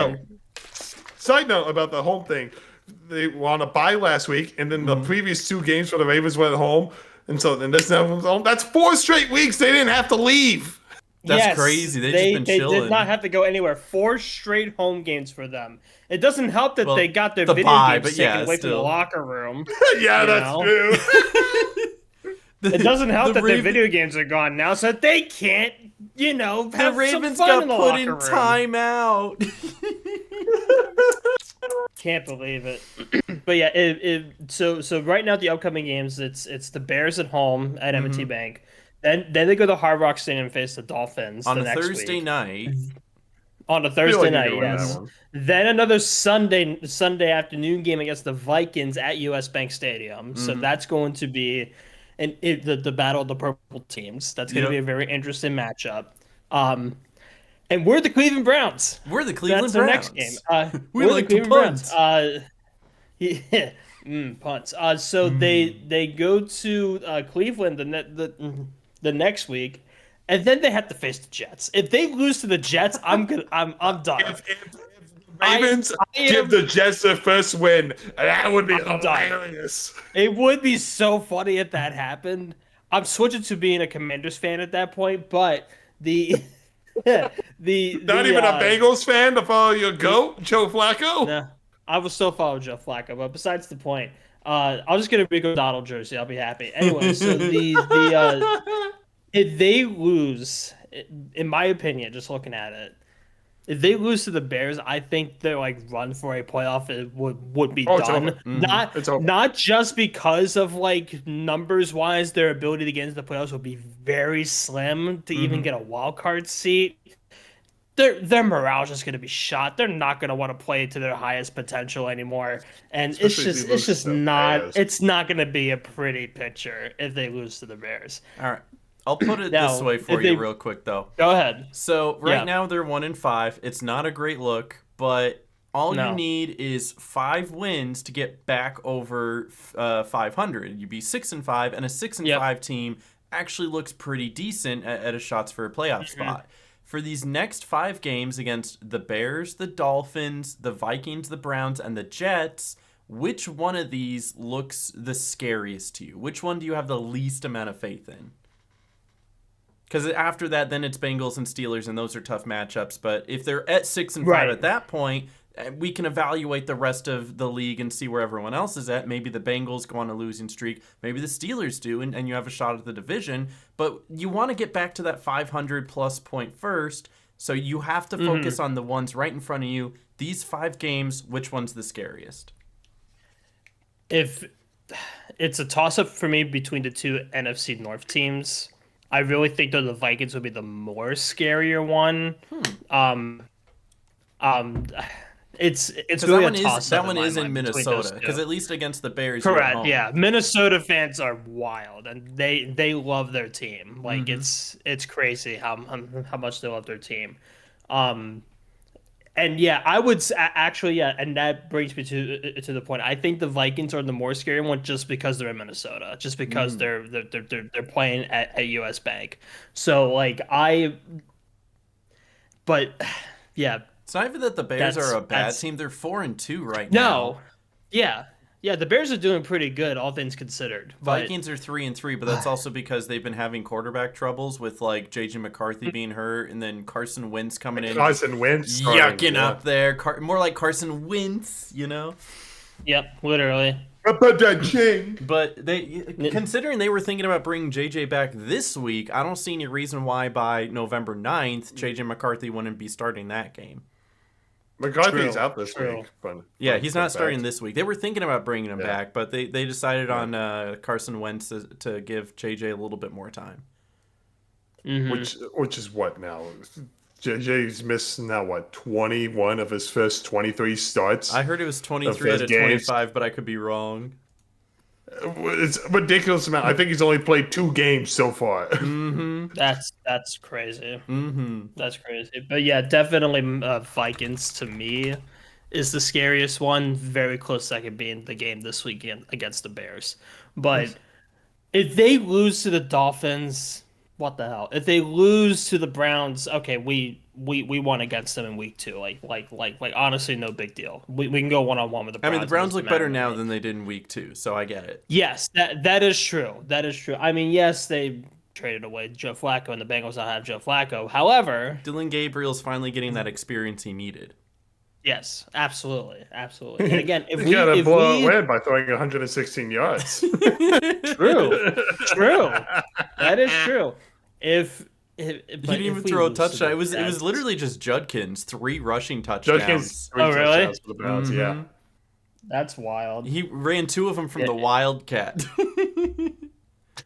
note about the home thing. They were on a bye last week, and then the previous 2 games for the Ravens were at home. And so then that's 4 straight weeks they didn't have to leave. That's crazy. They've just been chilling. They did not have to go anywhere. 4 straight home games for them. It doesn't help that they got their video games taken away from the locker room. Yeah, that's true. It doesn't help that their video games are gone now, so they can't, have the Ravens some fun got in the put in locker room. timeout. Can't believe it. But yeah, so right now the upcoming games, it's the Bears at home at M&T Bank. Then they go to Hard Rock Stadium and face the Dolphins On the a next Thursday week. night. On a I feel Thursday like you're night, gonna win that yes. one. Then another Sunday afternoon game against the Vikings at US Bank Stadium. So that's going to be the battle of the purple teams. That's going to be a very interesting matchup. And we're the Cleveland Browns. We're the Cleveland That's our Browns. next game. We we're like the to Cleveland punt. Browns. Yeah, punts. So they go to Cleveland the next week, and then they have to face the Jets. If they lose to the Jets, I'm done. If Ravens give the Jets their first win, that would be hilarious. It would be so funny if that happened. I'm switching to being a Commanders fan at that point, but the Not even a Bengals fan to follow your goat, Joe Flacco? No, I will still follow Joe Flacco, but besides the point, I'll just get a Rico Donald jersey. I'll be happy. Anyway, so if they lose, in my opinion, just looking at it, if they lose to the Bears, I think their run for a playoff would be done. Not just because of numbers wise, their ability to get into the playoffs would be very slim to even get a wild card seat. Their morale's just going to be shot. They're not going to want to play to their highest potential anymore, and Especially it's not going to be a pretty picture if they lose to the Bears. All right. I'll put it this way for you real quick, though. Go ahead. So now they're 1-5. It's not a great look, but all you need is 5 wins to get back over 500. You'd be 6-5, and a 6-5 team actually looks pretty decent at a shots for a playoff spot. For these next 5 games against the Bears, the Dolphins, the Vikings, the Browns, and the Jets, which one of these looks the scariest to you? Which one do you have the least amount of faith in? Because after that, then it's Bengals and Steelers, and those are tough matchups. But if they're at 6-5 at that point, we can evaluate the rest of the league and see where everyone else is at. Maybe the Bengals go on a losing streak. Maybe the Steelers do, and you have a shot at the division. But you want to get back to that 500-plus point first, so you have to focus on the ones right in front of you. These 5 games, which one's the scariest? If it's a toss-up for me between the 2 NFC North teams, I really think that the Vikings would be the more scarier one. It's really a toss-up. That one is in Minnesota, because at least against the Bears. Correct. Yeah, Minnesota fans are wild, and they love their team. It's crazy how much they love their team. And yeah, I would actually, and that brings me to the point. I think the Vikings are the more scary one just because they're in Minnesota, just because they're playing at US Bank. So but yeah, it's not even that the Bears are a bad team; they're 4-2 right now. No, yeah, the Bears are doing pretty good, all things considered. Vikings are 3-3, but that's also because they've been having quarterback troubles with JJ McCarthy being hurt, and then Carson Wentz coming in. Carson Wentz yucking up there. More like Carson Wentz, you know? Yep, literally. But considering they were thinking about bringing JJ back this week, I don't see any reason why by November 9th, JJ McCarthy wouldn't be starting that game. McCarthy's out this week. Yeah, he's not starting this week. They were thinking about bringing him back, but they decided on Carson Wentz to give JJ a little bit more time. Which is what now? JJ's missed now 21 of his first 23 starts. I heard it was 23 out of 25, but I could be wrong. It's a ridiculous amount. I think he's only played 2 games so far. That's crazy. That's crazy. But yeah, definitely Vikings to me is the scariest one. Very close second being the game this weekend against the Bears. But if they lose to the Dolphins, what the hell? If they lose to the Browns, okay, we won against them in week 2. Like honestly, no big deal. We can go 1-on-1 with the Browns. I mean, the Browns look better now than they did in week 2, so I get it. Yes, that is true. That is true. I mean, yes, they traded away Joe Flacco, and the Bengals now have Joe Flacco. However, Dylan Gabriel's finally getting that experience he needed. Yes, absolutely. And again, if we got to blow it away by throwing 116 yards. True. That is true. He didn't even throw a touchdown. It was literally just Judkins 3 rushing touchdowns. Oh, really? For the Browns, yeah. That's wild. He ran 2 of them from the Wildcat.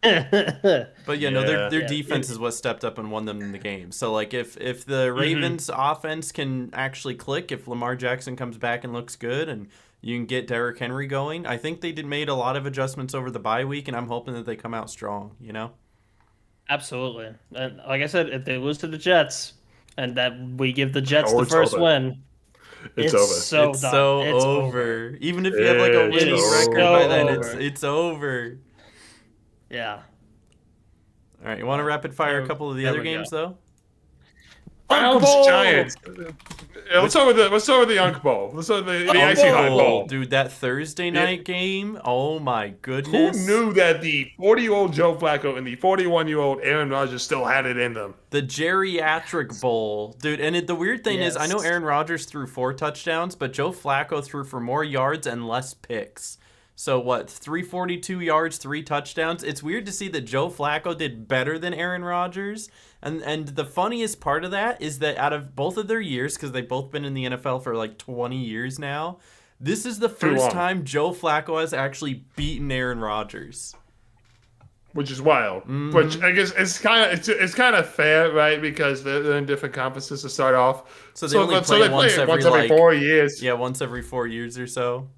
But yeah, no, their defense is what stepped up and won them in the game. So like if the Ravens offense can actually click, if Lamar Jackson comes back and looks good and you can get Derrick Henry going, I think they made a lot of adjustments over the bye week, and I'm hoping that they come out strong, you know? Absolutely. And like I said, if they lose to the Jets and that we give the Jets the first win, it's over. It's over. Even if you have like a winning record by then, it's over. Yeah. All right, you want to rapid fire a couple of the other games though? Browns Giants. Yeah, let's start with the Unk Bowl. Let's start with the Icy Hot Bowl. Dude, that Thursday night game. Oh my goodness. Who knew that the 40-year-old Joe Flacco and the 41-year-old Aaron Rodgers still had it in them? The geriatric bowl, dude. And the weird thing is, I know Aaron Rodgers threw 4 touchdowns, but Joe Flacco threw for more yards and less picks. So what, 342 yards, 3 touchdowns? It's weird to see that Joe Flacco did better than Aaron Rodgers. And the funniest part of that is that out of both of their years, because they've both been in the NFL for like 20 years now, this is the first time Joe Flacco has actually beaten Aaron Rodgers. Which is wild. Which I guess it's kind of fair, right? Because they're in different conferences to start off. So they only play once every 4 years. Yeah, once every 4 years or so.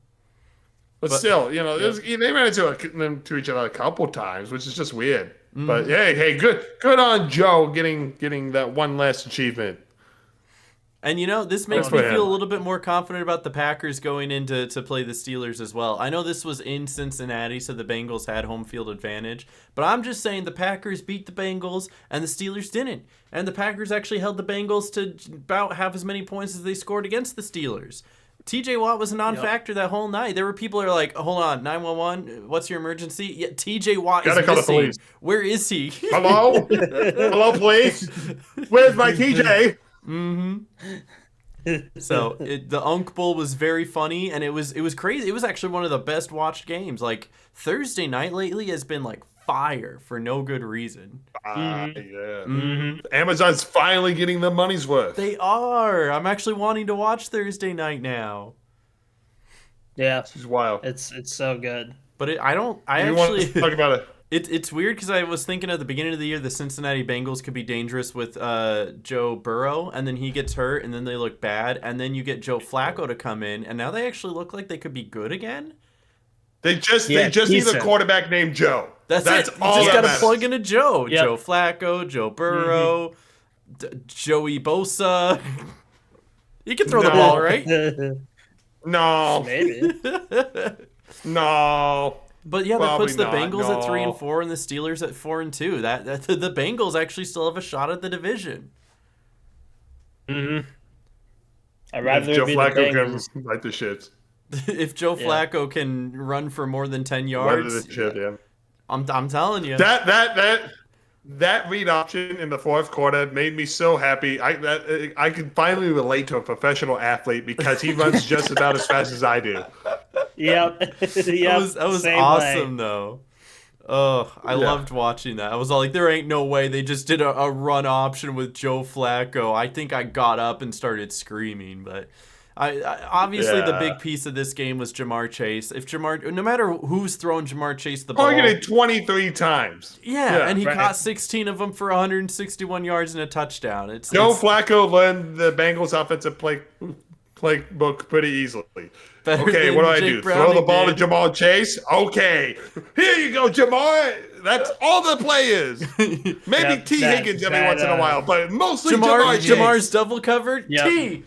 But still, they ran into each other a couple times, which is just weird. But hey, good on Joe getting that one last achievement. And this makes me feel a little bit more confident about the Packers going in to play the Steelers as well. I know this was in Cincinnati, so the Bengals had home field advantage. But I'm just saying the Packers beat the Bengals and the Steelers didn't. And the Packers actually held the Bengals to about half as many points as they scored against the Steelers. TJ Watt was a non-factor that whole night. There were people who are like, hold on, 911, what's your emergency? Yeah, TJ Watt is missing. Where is he? Hello? Hello, please? Where's my TJ? So the Unk Bowl was very funny, and it was crazy. It was actually one of the best watched games. Like, Thursday night lately has been like fire for no good reason. Amazon's finally getting the money's worth. They are. I'm actually wanting to watch Thursday night now. Yeah, this is wild. It's so good. But I want to talk about it. It's weird because I was thinking at the beginning of the year the Cincinnati Bengals could be dangerous with Joe Burrow, and then he gets hurt, and then they look bad, and then you get Joe Flacco to come in, and now they actually look like they could be good again. They just need a quarterback named Joe. That's it. You just got to plug in a Joe. Yep. Joe Flacco, Joe Burrow, Joey Bosa. You can throw the ball, right? No. Maybe. No. But yeah, that puts the Bengals at 3-4 and the Steelers at 4-2. That the Bengals actually still have a shot at the division. I'd rather Joe Flacco can light the shits. If Joe Flacco can run for more than 10 yards, I'm telling you. That read option in the fourth quarter made me so happy. I could finally relate to a professional athlete because he runs just about as fast as I do. Yep. That was awesome, though. Oh, I loved watching that. I was all like, there ain't no way they just did a run option with Joe Flacco. I think I got up and started screaming, but... obviously the big piece of this game was Jamar Chase. No matter who's throwing Jamar Chase the ball, targeted 23 times. Yeah, and he caught 16 of them for 161 yards and a touchdown. Joe Flacco learned the Bengals offensive playbook pretty easily. Okay, what do I do? Throw the ball to Jamar Chase? Okay, here you go, Jamar. That's all the players. Maybe T. Higgins every once in a while, but mostly Jamar Chase. Jamar's double covered. Yep. T.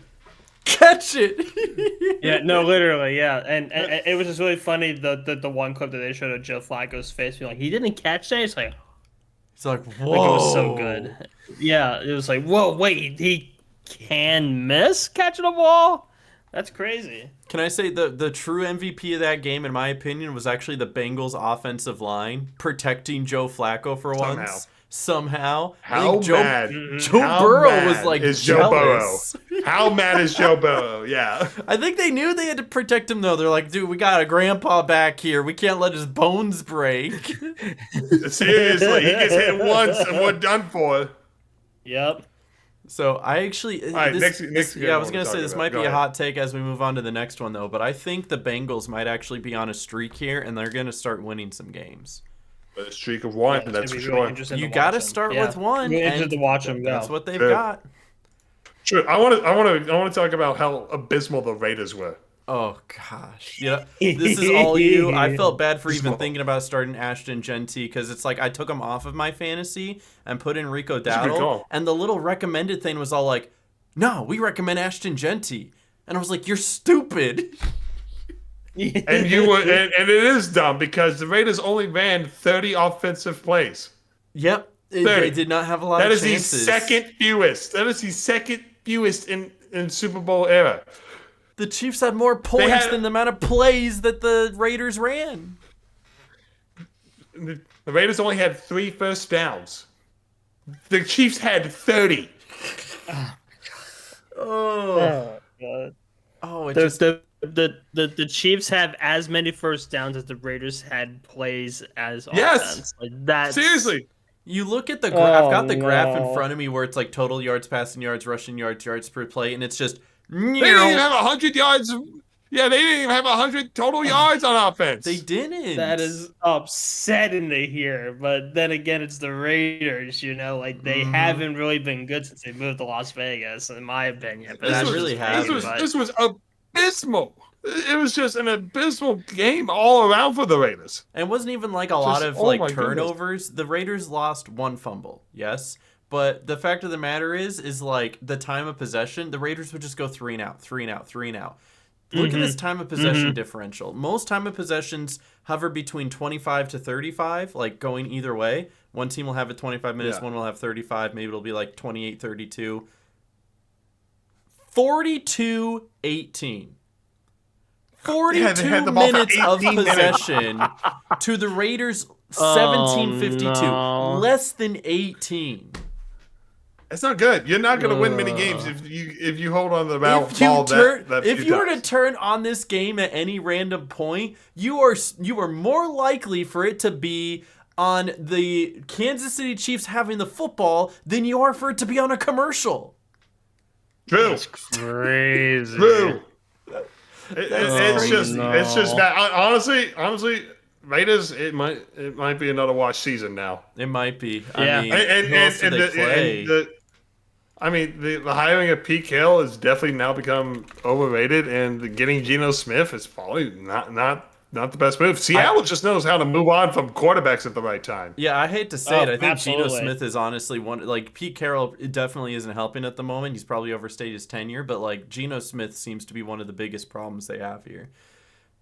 Catch it. Yeah, no, literally, yeah. And it was just really funny, the one clip that they showed of Joe Flacco's face being like, he didn't catch that? It's like, whoa. Like, it was so good. Yeah, it was like, whoa, wait, he can miss catching a ball? That's crazy. Can I say the true MVP of that game, in my opinion, was actually the Bengals offensive line protecting Joe Flacco for once. Somehow. How mad? Joe Burrow was like jealous. Joe Burrow? How mad is Joe Burrow? Yeah. I think they knew they had to protect him, though. They're like, dude, we got a grandpa back here. We can't let his bones break. Seriously, he gets hit once and we're done for. Yep. So I actually, All right, next game I was gonna say talk this about. might Go be a ahead. hot take as we move on to the next one though, but I think the Bengals might actually be on a streak here, and they're gonna start winning some games. A streak of one, it's that's gonna for be really sure. interesting You to got to watch them. start with one, Really interested to watch them that's go. what they've Yeah. got. Sure. I want to talk about how abysmal the Raiders were. Oh gosh, this is all you. I felt bad for even Abysmal. thinking about starting Ashton Genty because it's like I took him off of my fantasy and put in Rico a good Dowdle, call. and the little recommended thing was all like, "No, we recommend Ashton Genty," and I was like, "You're stupid." And you were, and it is dumb because the Raiders only ran 30 offensive plays. Yep, they 30. did not have a lot That of is the chances. second fewest. That is the second fewest in Super Bowl era. The Chiefs had more points than the amount of plays that the Raiders ran. The Raiders only had 3 first downs. The Chiefs had 30. Oh, God. oh, it The Chiefs have as many first downs as the Raiders had plays as Yes! offense. Like that. Seriously. You look at the graph. I've got the graph no. in front of me where it's like total yards, passing yards, rushing yards, yards per play, and it's just. They didn't even have 100 yards. Yeah, they didn't even have 100 total yards on offense. They didn't. That is upsetting to hear, but then again, it's the Raiders. Like they haven't really been good since they moved to Las Vegas, in my opinion. But This really has. This was abysmal. It was just an abysmal game all around for the Raiders. It wasn't even like a lot of oh like my turnovers. The Raiders lost one fumble, yes. But the fact of the matter is like the time of possession, the Raiders would just go 3 and out, 3 and out, 3 and out. Look at this time of possession differential. Most time of possessions hover between 25 to 35, like going either way. One team will have it 25 minutes, one will have 35. Maybe it'll be like 28-32. 42-18. 42 minutes of possession to the Raiders 17-52. no. Less than 18. It's not good. You're not going to win many games if you hold on to the ball If you were to turn on this game at any random point, you are more likely for it to be on the Kansas City Chiefs having the football than you are for it to be on a commercial. True. That's crazy. True. It's just bad. Honestly, Raiders. It might be another wash season now. It might be. Yeah. I mean, who else do they play? The hiring of Pete Carroll has definitely now become overrated, and getting Geno Smith is probably not the best move. Seattle just knows how to move on from quarterbacks at the right time. Yeah, I hate to say it. I think absolutely. Geno Smith is honestly one. Like Pete Carroll, it definitely isn't helping at the moment. He's probably overstayed his tenure, but like Geno Smith seems to be one of the biggest problems they have here.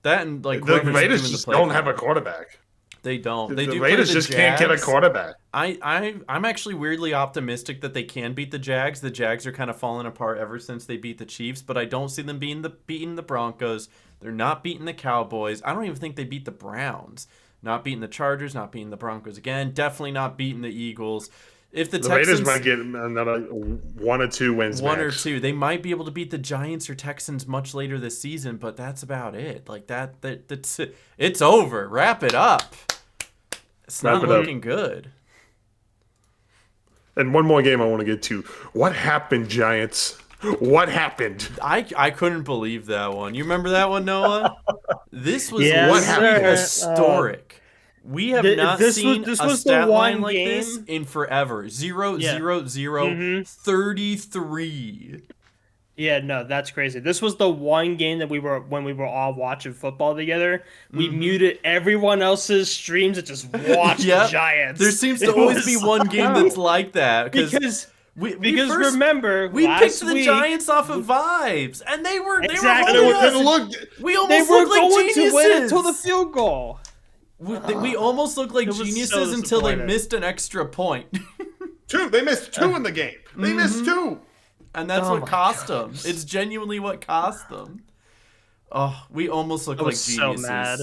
That and like The whoever's Raiders doing the just play don't calling. have a quarterback. They don't. They The do. Raiders play the just can't get a Jags. quarterback. I'm actually weirdly optimistic that they can beat the Jags. The Jags are kind of falling apart ever since they beat the Chiefs, but I don't see them beating the Broncos. They're not beating the Cowboys. I don't even think they beat the Browns. Not beating the Chargers, not beating the Broncos again. Definitely not beating the Eagles. If the Texans, Raiders might get another 1 or 2 wins. one or max. two, they might be able to beat the Giants or Texans much later this season, but that's about it. Like that's it. It's over. Wrap it up. It's not looking good. And one more game I want to get to. What happened, Giants? What happened? I couldn't believe that one. You remember that one, Noah? This was Yes, historic. We have not seen this a was stat the line one like game. this in forever. 0-0-0, 33. Yeah, no, that's crazy. This was the one game that when we were all watching football together. We muted everyone else's streams and just watched the Giants. There seems to always be one game that's like that because we remember we last picked the week, Giants off of vibes, and they were Exactly. holding us. We they almost were looked like going geniuses. to win until the field goal. We almost looked like It was so geniuses until they disappointing. missed an extra point. They missed 2 in the game. They missed 2. And that's what cost them. It's genuinely what cost them. Oh, we almost looked I like was so geniuses. mad.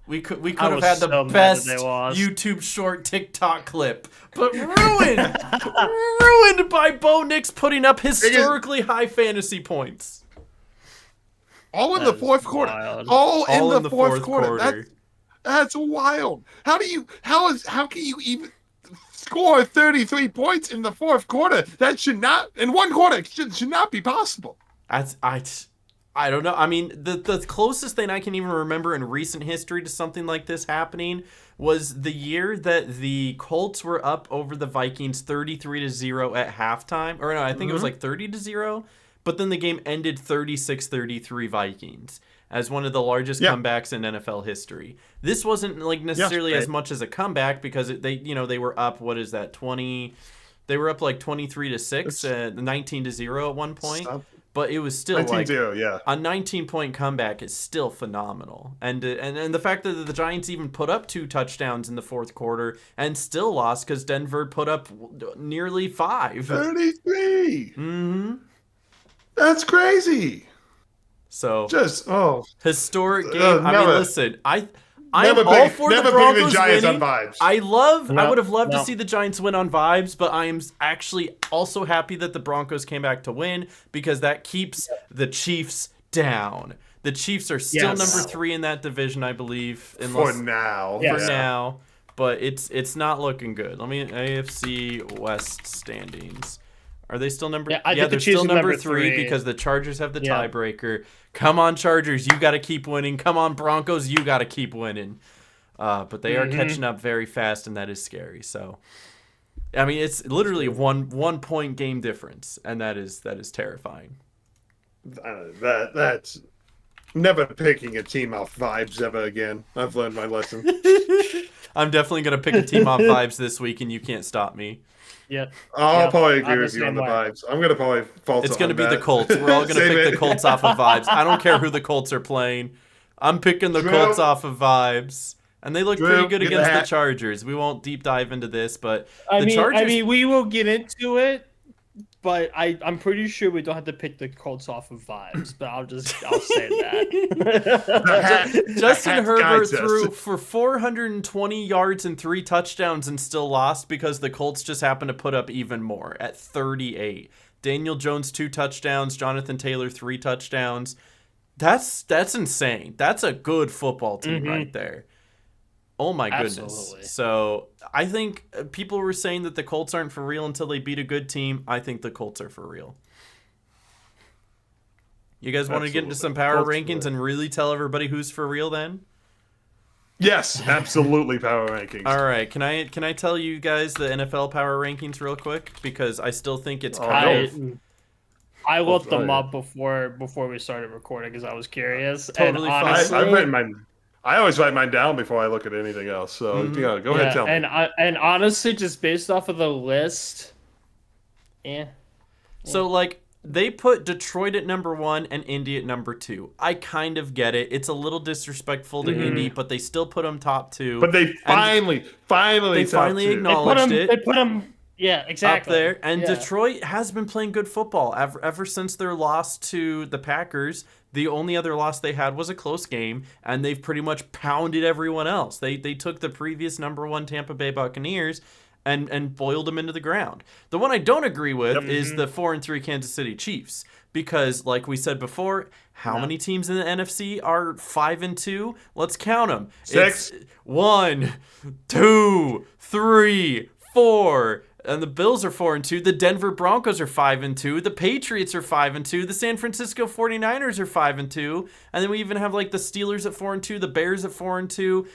We could I have was had the so mad that best they lost. YouTube short TikTok clip, but ruined by Bo Nix putting up historically high fantasy points. All in the fourth quarter. wild. All All in the fourth quarter. That's wild. How can you even score 33 points in the fourth quarter. That should not, in one quarter, should not be possible. I don't know. I mean, the closest thing I can even remember in recent history to something like this happening was the year that the Colts were up over the Vikings 33-0 at halftime. Or no, I think it was like 30-0. But then the game ended 36-33 Vikings as one of the largest comebacks in NFL history. This wasn't like necessarily as much as a comeback because they were up, what is that, 20? They were up like 23-6, 19-0 at one point. But it was still like a 19-point comeback is still phenomenal. And the fact that the Giants even put up 2 touchdowns in the fourth quarter and still lost because Denver put up nearly 5. 33. Mm-hmm. That's crazy. So historic game. I mean, listen, I'm all for the Broncos winning. On vibes. I would have loved to see the Giants win on vibes, but I am actually also happy that the Broncos came back to win because that keeps the Chiefs down. The Chiefs are still number 3 in that division, I believe. For now. But it's not looking good. Let me AFC West standings. Are they still number? Yeah, they're still number 3 because the Chargers have the tiebreaker. Come on, Chargers, you got to keep winning. Come on, Broncos, you got to keep winning. But they are catching up very fast, and that is scary. So, I mean, it's literally one point game difference, and that is terrifying. That's never picking a team off vibes ever again. I've learned my lesson. I'm definitely gonna pick a team off vibes this week, and you can't stop me. Yeah, I'll probably agree with you on the vibes. I'm gonna probably fault. It's gonna be the Colts. We're all gonna pick the Colts off of vibes. I don't care who the Colts are playing. I'm picking the Colts off of vibes, and they look pretty good against the Chargers. We won't deep dive into this, but Chargers. I mean, we will get into it. But I'm pretty sure we don't have to pick the Colts off of vibes. But I'll say that. Justin Herbert threw for 420 yards and 3 touchdowns and still lost because the Colts just happened to put up even more at 38. Daniel Jones 2 touchdowns, Jonathan Taylor 3 touchdowns. That's insane. That's a good football team right there. Oh my goodness. Absolutely. So I think people were saying that the Colts aren't for real until they beat a good team. I think the Colts are for real. You guys want to get into some power rankings and really tell everybody who's for real then? Yes, absolutely power rankings. All right, can I tell you guys the NFL power rankings real quick because I still think it's kind I looked them up before we started recording because I was curious. Totally and honestly, I've written mine. I always write mine down before I look at anything else. So go ahead, tell me. And honestly, just based off of the list, So like they put Detroit at number 1 and Indy at number 2. I kind of get it. It's a little disrespectful to Indy, but they still put them top 2. But they finally acknowledged it. They put them. Yeah, exactly. Up there. And Detroit has been playing good football ever since their loss to the Packers. The only other loss they had was a close game, and they've pretty much pounded everyone else. They took the previous number 1 Tampa Bay Buccaneers and boiled them into the ground. The one I don't agree with is the 4-3 Kansas City Chiefs because, like we said before, how many teams in the NFC are 5-2? Let's count them. 6. It's 1, 2, 3, 4. And the Bills are 4-2. The Denver Broncos are 5-2. The Patriots are 5-2. The San Francisco 49ers are 5-2. And then we even have like the Steelers at 4-2, the Bears at 4-2.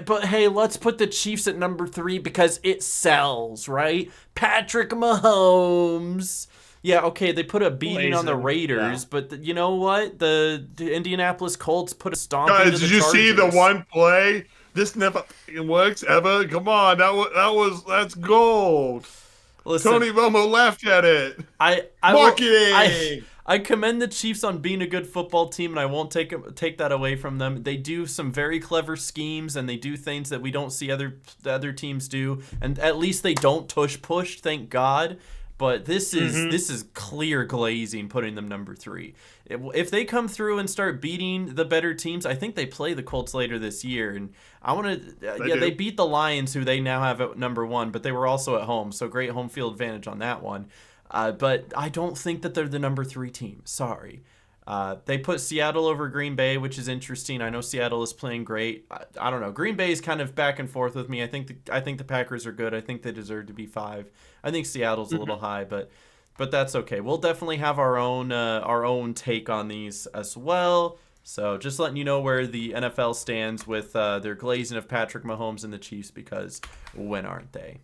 But hey, let's put the Chiefs at number 3 because it sells, right? Patrick Mahomes. Yeah, okay, they put a beating on the Raiders, but you know what? The Indianapolis Colts put a stomp into the Chargers. Did you see the one play? This never works ever. Come on, that's gold. Listen, Tony Romo laughed at it. Marketing. I commend the Chiefs on being a good football team, and I won't take that away from them. They do some very clever schemes, and they do things that we don't see other teams do. And at least they don't push. Thank God. But this is clear glazing, putting them number 3. If they come through and start beating the better teams, I think they play the Colts later this year. And I want to, they beat the Lions, who they now have at number 1, but they were also at home, so great home field advantage on that one. But I don't think that they're the number 3 team. Sorry. They put Seattle over Green Bay, which is interesting. I know Seattle is playing great. I don't know. Green Bay is kind of back and forth with me. I think the Packers are good. I think they deserve to be 5. I think Seattle's a little high, but that's okay. We'll definitely have our own take on these as well. So just letting you know where the NFL stands with their glazing of Patrick Mahomes and the Chiefs, because when aren't they?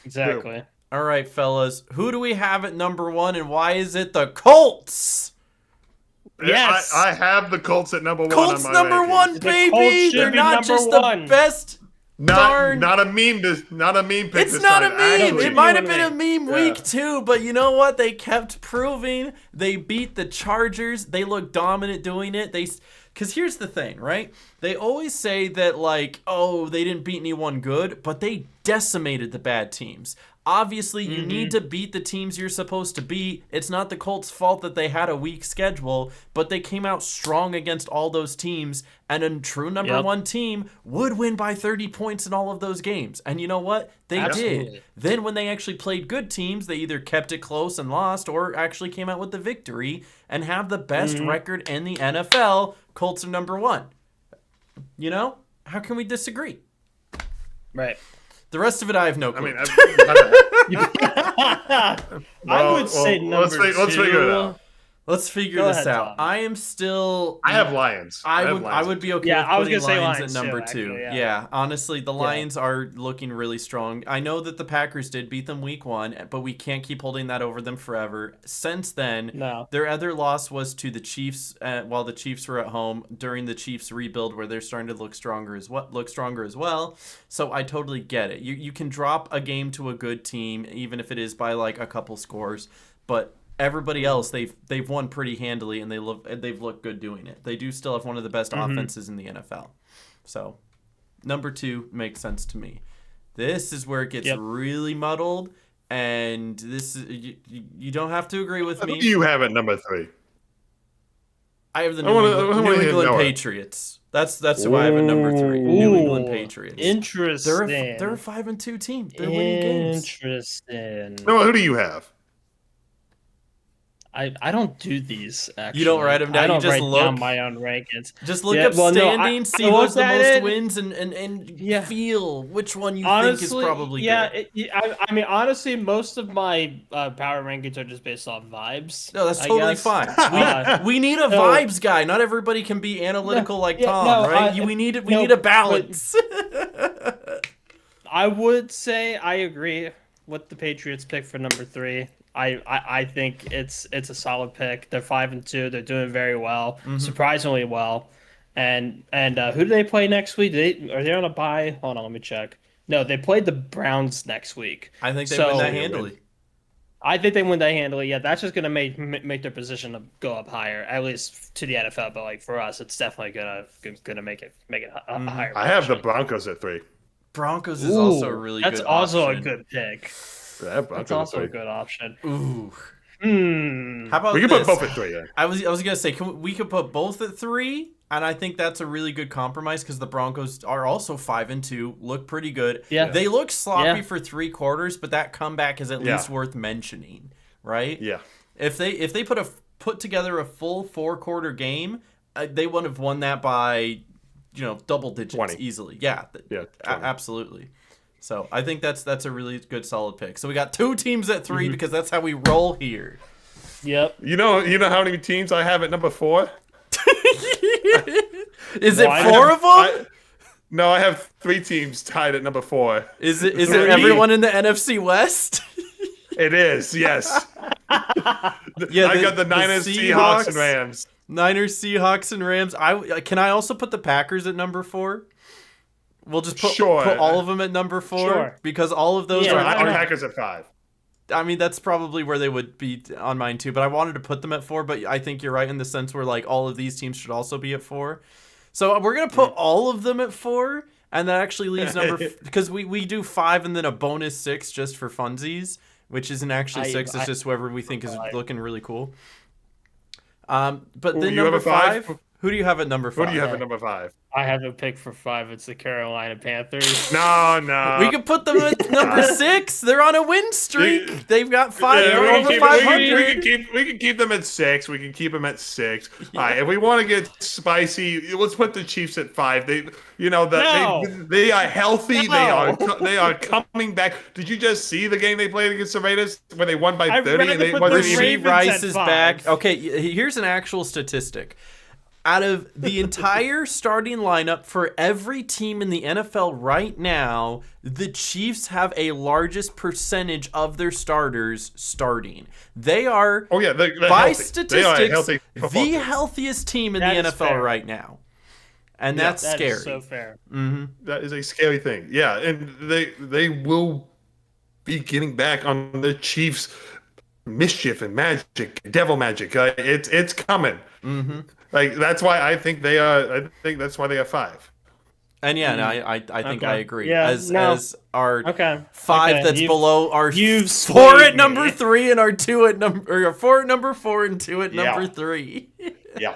Exactly. All right, fellas. Who do we have at number 1, and why is it the Colts? Yes, I have the Colts at number 1. Colts on my number rankings. 1, The baby. Colts should They're be not number just 1. the best. Not a meme. Not a meme pick. It's this not a time, meme. actually. It might have been a Genuinely. meme week too, but you know what? They kept proving. They beat the Chargers. They look dominant doing it. Because here's the thing, right? They always say that, like, oh, they didn't beat anyone good, but they decimated the bad teams. Obviously, you need to beat the teams you're supposed to beat. It's not the Colts' fault that they had a weak schedule, but they came out strong against all those teams, and a true number 1 team would win by 30 points in all of those games. And you know what? They did. Then when they actually played good teams, they either kept it close and lost, or actually came out with the victory and have the best record in the NFL. Colts are number 1. You know? How can we disagree? Right. The rest of it, I have no clue. I mean, I would say number 2. Let's figure it out. Let's figure Go this ahead, out. Tom. I am still. I have Lions. I would be okay Yeah, with I was putting gonna say Lions Lions at number too, 2. actually, Yeah, honestly, the Lions are looking really strong. I know that the Packers did beat them week 1, but we can't keep holding that over them forever. Since then, their other loss was to the Chiefs while the Chiefs were at home during the Chiefs rebuild, where they're starting to look stronger as well. So I totally get it. You can drop a game to a good team, even if it is by like a couple scores, but everybody else, they've won pretty handily, and they've looked good doing it. They do still have one of the best offenses in the NFL. So, number 2 makes sense to me. This is where it gets really muddled, and this is, you don't have to agree with me. Who do you have at number 3? I have the New England Patriots. That's who I have at number 3. New England Patriots. Interesting. They're a 5-2 team. They're winning games. Interesting. No, who do you have? I don't do these, actually. You don't write them down. I don't you just write look down my own rankings. Just look up standings, see who's the most wins, and feel which one you think is probably good. I mean, honestly, most of my power rankings are just based off vibes. No, that's totally fine. We need a vibes guy. Not everybody can be analytical like Tom, right? We need a balance. I would say I agree with the Patriots pick for number 3. I think it's a solid pick. They're 5-2. They're doing very well, surprisingly well. And who do they play next week? Are they on a bye? Hold on, let me check. No, they played the Browns next week. I think they win that handily. I think they win that handily. Yeah, that's just gonna make their position go up higher, at least to the NFL. But like for us, it's definitely gonna make it higher. I have the Broncos at 3. Broncos is also a really good. That's also option. a good pick. Yeah, That's also a good option. Ooh. How about we can this? put both at 3? Yeah. I was gonna say we could put both at 3, and I think that's a really good compromise because the Broncos are also 5-2, look pretty good. Yeah, they look sloppy for 3 quarters, but that comeback is at least worth mentioning, right? Yeah. If they put together a full 4-quarter game, they would have won that by double digits 20. easily. Yeah. Yeah. Absolutely. So I think that's a really good solid pick. So we got 2 teams at 3 because that's how we roll here. Yep. You know how many teams I have at number 4? Is it 4 of them? No, I have 3 teams tied at number 4. Is it everyone in the NFC West? It is, yes. I got the Niners, Seahawks, and Rams. Niners, Seahawks, and Rams. Can I also put the Packers at number 4? We'll just put all of them at number 4 because all of those are Packers at 5. I mean, that's probably where they would be on mine too, but I wanted to put them at 4, but I think you're right in the sense where like all of these teams should also be at 4. So we're going to put all of them at 4, and that actually leaves because we do 5 and then a bonus 6 just for funsies, which isn't actually 6, it's just whoever we think is looking really cool. But then you number have a 5? Who do you have at number 5? Who do you have at number 5? I have a pick for 5. It's the Carolina Panthers. No. We could put them at number 6. They're on a win streak. They've got 5 over we 500. we can keep them at 6. We can keep them at 6. All right, if we want to get spicy, let's put the Chiefs at 5. They are healthy. No. They are coming back. Did you just see the game they played against the Raiders where they won by 30 rather and they put wasn't the even Rasheed Ravens Rice at is 5. back. Okay, here's an actual statistic. Out of the entire starting lineup for every team in the NFL right now, the Chiefs have a largest percentage of their starters starting. They are, they're by healthy. statistics, They are a healthy the football team. healthiest team in That the is NFL fair. right now. And Yeah, that's That scary. is so fair. That is a scary thing. Yeah, and they will be getting back on the Chiefs' mischief and magic, devil magic. It's coming. Mm-hmm. Like that's why I think they are. I think that's why they are 5. And yeah, no, I think Okay. I agree. Yeah, as our Okay. 5 Okay, that's below our you've 4 swayed at number me. 3 and our 2 at number, or 4 at number 4 and 2 at Yeah. number 3. Yeah,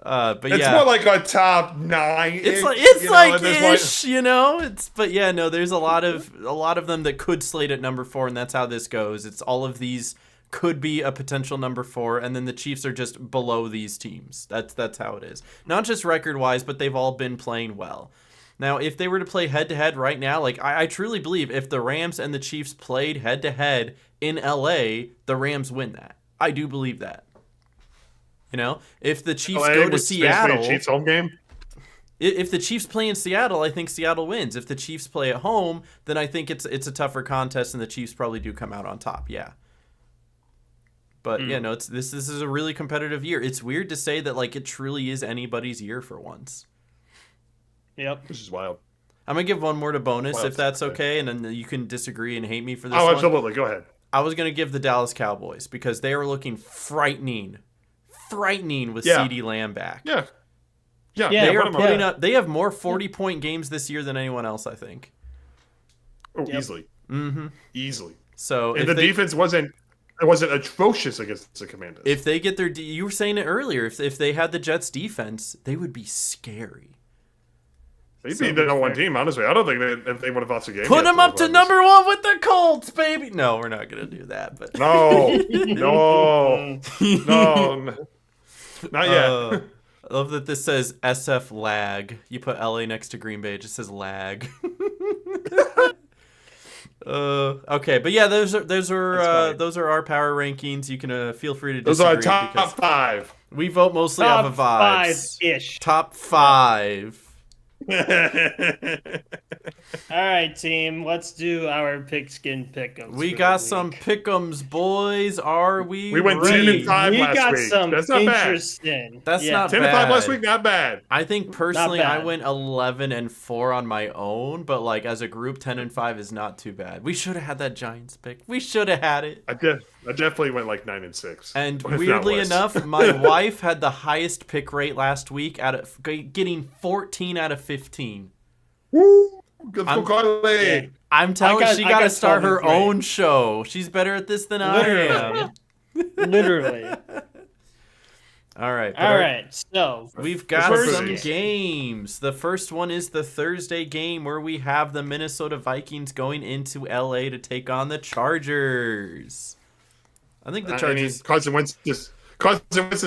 But it's yeah, more like a top 9. it's like ish, you know. But yeah, no, there's a lot of them that could slate at number 4, and that's how this goes. It's all of these could be a potential number 4, and then the Chiefs are just below these teams. That's how it is. Not just record wise, but they've all been playing well. Now, if they were to play head to head right now, like I truly believe if the Rams and the Chiefs played head to head in LA, the Rams win that. I do believe that. You know, if the Chiefs LA go to was basically a Seattle, Chiefs home game. if the Chiefs play in Seattle, I think Seattle wins. If the Chiefs play at home, then I think it's a tougher contest, and the Chiefs probably do come out on top. Yeah. But yeah, no, this is a really competitive year. It's weird to say that like it truly is anybody's year for once. Yep. Which is wild. I'm gonna give one more to bonus Well, if that's okay. okay, and then you can disagree and hate me for this. Oh, one. absolutely. Go ahead. I was gonna give the Dallas Cowboys because they are looking frightening with Yeah. CeeDee Lamb back. Yeah. Yeah. Yeah, They put are them putting up. up. They have more 40-point games this year than anyone else, I think. Oh, easily. Mm-hmm. Easily. So And if the they, defense wasn't atrocious against the Commanders. if they get their, you were saying it earlier. If they had the Jets defense, they would be scary. They'd be the number 1 team, honestly. I don't think they would have lost a game. Put yet them up to the number 1 with the Colts, baby. No, we're not gonna do that. But No. No. Not yet. I love that this says SF lag. You put LA next to Green Bay, it just says lag. Okay, but yeah, those are our power rankings. You can feel free to Those disagree are top because 5. we vote mostly off of vibes. 5-ish. Top 5. All right, team. Let's do our pigskin pick'ems. We for got the some week. pick'ems, boys. Are we? We went ready? 10-5 We last got week. some That's not bad. interesting. That's not 10-5 bad. last week, not bad. I think personally, I bad. went 11-4 on my own, but like as a group, 10-5 is not too bad. We should have had that Giants pick. We should have had it. I definitely went like 9-6. And if not weirdly worse. enough, my wife had the highest pick rate last week getting 14 out of 15. Woo! Good for Carly. Yeah. I'm telling I she got got to start 12 her and 3. own show. She's better at this than I am. Literally. All right. but All right. So We've got First some game. games. The first one is the Thursday game where we have the Minnesota Vikings going into LA to take on the Chargers. I think the Chargers. Carson Wentz is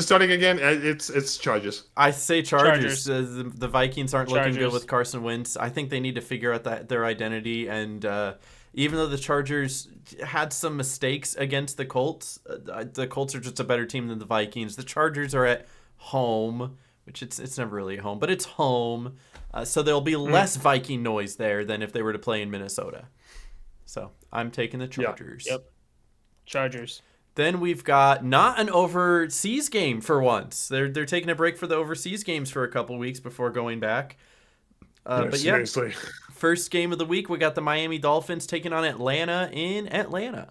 starting again. It's Chargers. I say Chargers. Chargers. The Vikings aren't looking good Chargers. with Carson Wentz. I think they need to figure out their identity. And even though the Chargers had some mistakes against the Colts are just a better team than the Vikings. The Chargers are at home, which it's never really at home, but it's home. So there'll be less Viking noise there than if they were to play in Minnesota. So I'm taking the Chargers. Yep. Chargers. Then we've got not an overseas game for once. They're taking a break for the overseas games for a couple weeks before going back. But yeah, Seriously. first game of the week, we got the Miami Dolphins taking on Atlanta in Atlanta.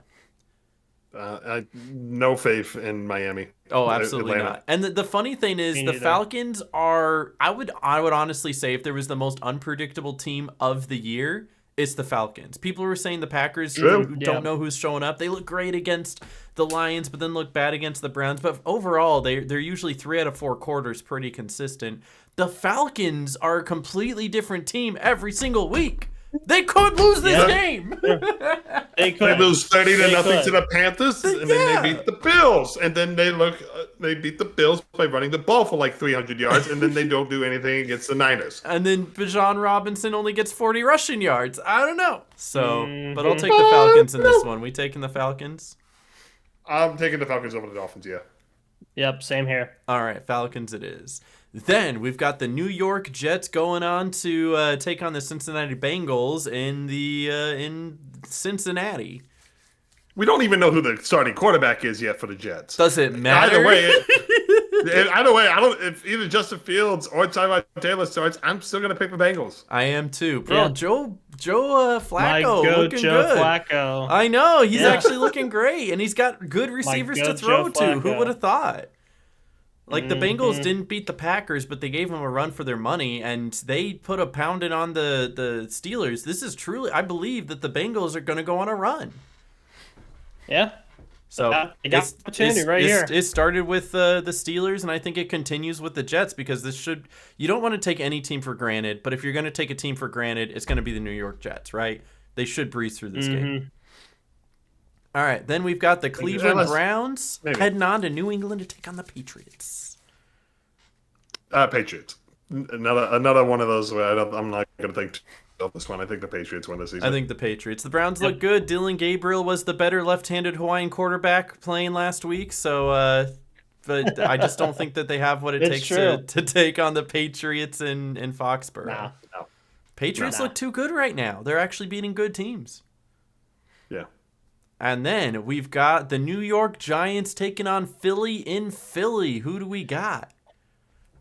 No faith in Miami. Oh, absolutely Atlanta. not. And the funny thing is, Me the neither. Falcons are. I would honestly say if there was the most unpredictable team of the year, it's the Falcons. People were saying the Packers True. who don't know who's showing up. They look great against the Lions, but then look bad against the Browns. But overall, they're usually 3 out of 4 quarters pretty consistent. The Falcons are a completely different team every single week. They could lose this game. They could. They lose 30-0 to the Panthers, and then they beat the Bills, and then they beat the Bills by running the ball for like 300 yards, and then they don't do anything against the Niners. And then Bijan Robinson only gets 40 rushing yards. I don't know. So, but I'll take the Falcons in this one. We taking the Falcons? I'm taking the Falcons over the Dolphins. Yeah. Yep, same here. All right, Falcons it is. Then we've got the New York Jets going on to take on the Cincinnati Bengals in Cincinnati. We don't even know who the starting quarterback is yet for the Jets. Does it matter? Either way, I don't. If either Justin Fields or Tyrod Taylor starts, I'm still gonna pick the Bengals. I am too, bro. Yeah. Joe Flacco looking Joe good. Flacco. I know he's actually looking great, and he's got good receivers to throw to. Who would have thought? Like, the Bengals didn't beat the Packers, but they gave them a run for their money, and they put a pounding on the Steelers. This is truly, I believe that the Bengals are going to go on a run. Yeah. So They got opportunity right here. It started with the Steelers, and I think it continues with the Jets, because you don't want to take any team for granted, but if you're going to take a team for granted, it's going to be the New York Jets, right? They should breeze through this game. All right, then we've got the Cleveland Browns heading on to New England to take on the Patriots. Patriots. Another one of those where I'm not going to think of this one. I think the Patriots win this season. I think the Patriots. The Browns look good. Dylan Gabriel was the better left-handed Hawaiian quarterback playing last week, so but I just don't think that they have what it takes to take on the Patriots in Foxborough. No. Patriots look too good right now. They're actually beating good teams. Yeah. And then we've got the New York Giants taking on Philly in Philly. Who do we got?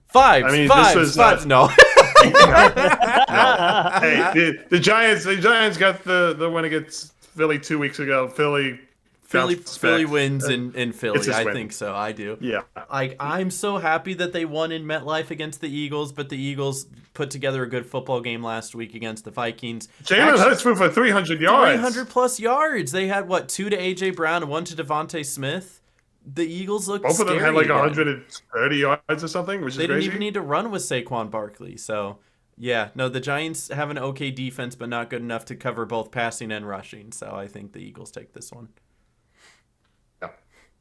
Fives. No. Hey, the Giants got the win against Philly 2 weeks ago. Philly wins in Philly. I think so. I do. Yeah. I'm so happy that they won in MetLife against the Eagles, but the Eagles put together a good football game last week against the Vikings. Jalen Hurts threw for 300 yards. 300 plus yards. They had 2 to AJ Brown and 1 to Devontae Smith. The Eagles looked Both of them had like again. 130 yards or something, which is crazy. They didn't even need to run with Saquon Barkley. So, yeah, no, the Giants have an okay defense, but not good enough to cover both passing and rushing. So I think the Eagles take this one.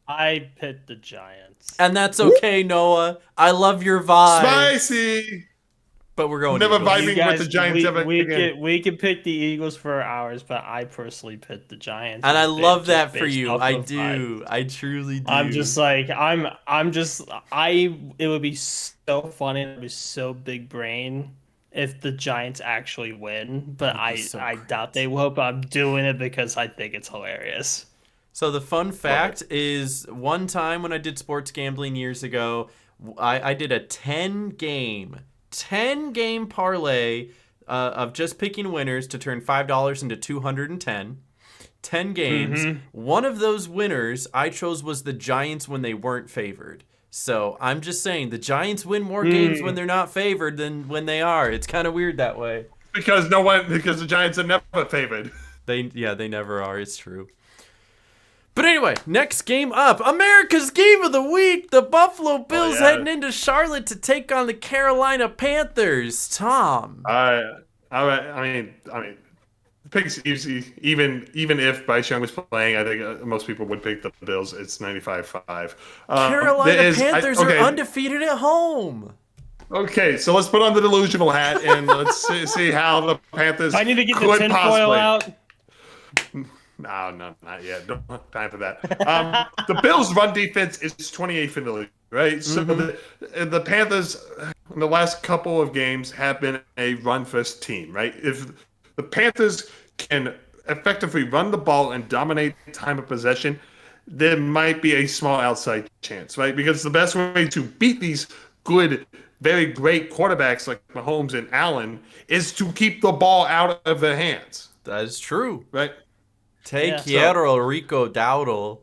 I picked the Giants. And that's okay, Noah. I love your vibe. Spicy! But we're going Never Eagles. vibing with the Giants ever again. We can pick the Eagles for hours, but I personally picked the Giants. And I love that for you. I do. I truly do. I'm just like, it would be so funny. It would be so big brain if the Giants actually win, but I doubt they will, but I'm doing it because I think it's hilarious. So the fun fact is, one time when I did sports gambling years ago, I did a 10-game parlay of just picking winners to turn $5 into 210. 10 games. One of those winners I chose was the Giants when they weren't favored. So I'm just saying, the Giants win more games when they're not favored than when they are. It's kind of weird that way. Because the Giants are never favored. They never are. It's true. But anyway, next game up, America's Game of the Week. The Buffalo Bills heading into Charlotte to take on the Carolina Panthers. Tom. I mean, picks easy. Even if Bryce Young was playing, I think most people would pick the Bills. It's 95-5. Carolina Panthers are undefeated at home. Okay, so let's put on the delusional hat and let's see how the Panthers. I need to get the tinfoil out. No, not yet. Don't have time for that. The Bills' run defense is 28th in the league, right? So the Panthers, in the last couple of games, have been a run-first team, right? If the Panthers can effectively run the ball and dominate time of possession, there might be a small outside chance, right? Because the best way to beat these good, very great quarterbacks like Mahomes and Allen is to keep the ball out of their hands. That is true. Right? Rico Dowdle.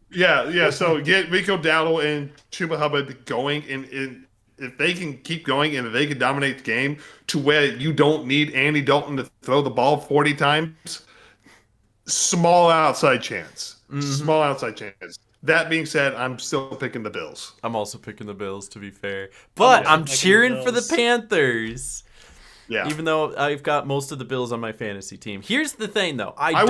Yeah. So get Rico Dowdle and Chuba Hubbard going and if they can keep going and if they can dominate the game to where you don't need Andy Dalton to throw the ball 40 times, small outside chance. Small outside chance. That being said, I'm still picking the Bills. I'm also picking the Bills, to be fair. But I'm cheering for the Panthers. Yeah. Even though I've got most of the Bills on my fantasy team. Here's the thing, though. I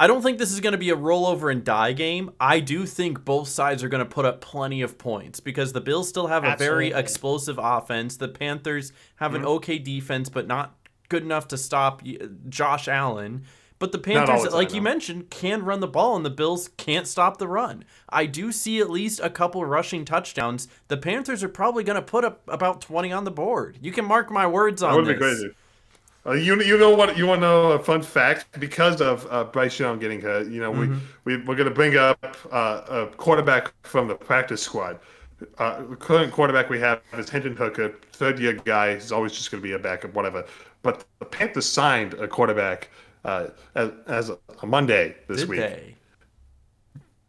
don't think this is going to be a rollover and die game. I do think both sides are going to put up plenty of points because the Bills still have a very explosive offense. The Panthers have an okay defense, but not good enough to stop Josh Allen. But the Panthers, like you mentioned, can run the ball, and the Bills can't stop the run. I do see at least a couple rushing touchdowns. The Panthers are probably going to put up about 20 on the board. You can mark my words on this. That would be crazy. You know what? You want to know a fun fact? Because of Bryce Young getting hurt, we're going to bring up a quarterback from the practice squad. The current quarterback we have is Hendon Hooker, third-year guy. He's always just going to be a backup, whatever. But the Panthers signed a quarterback as a Monday this week.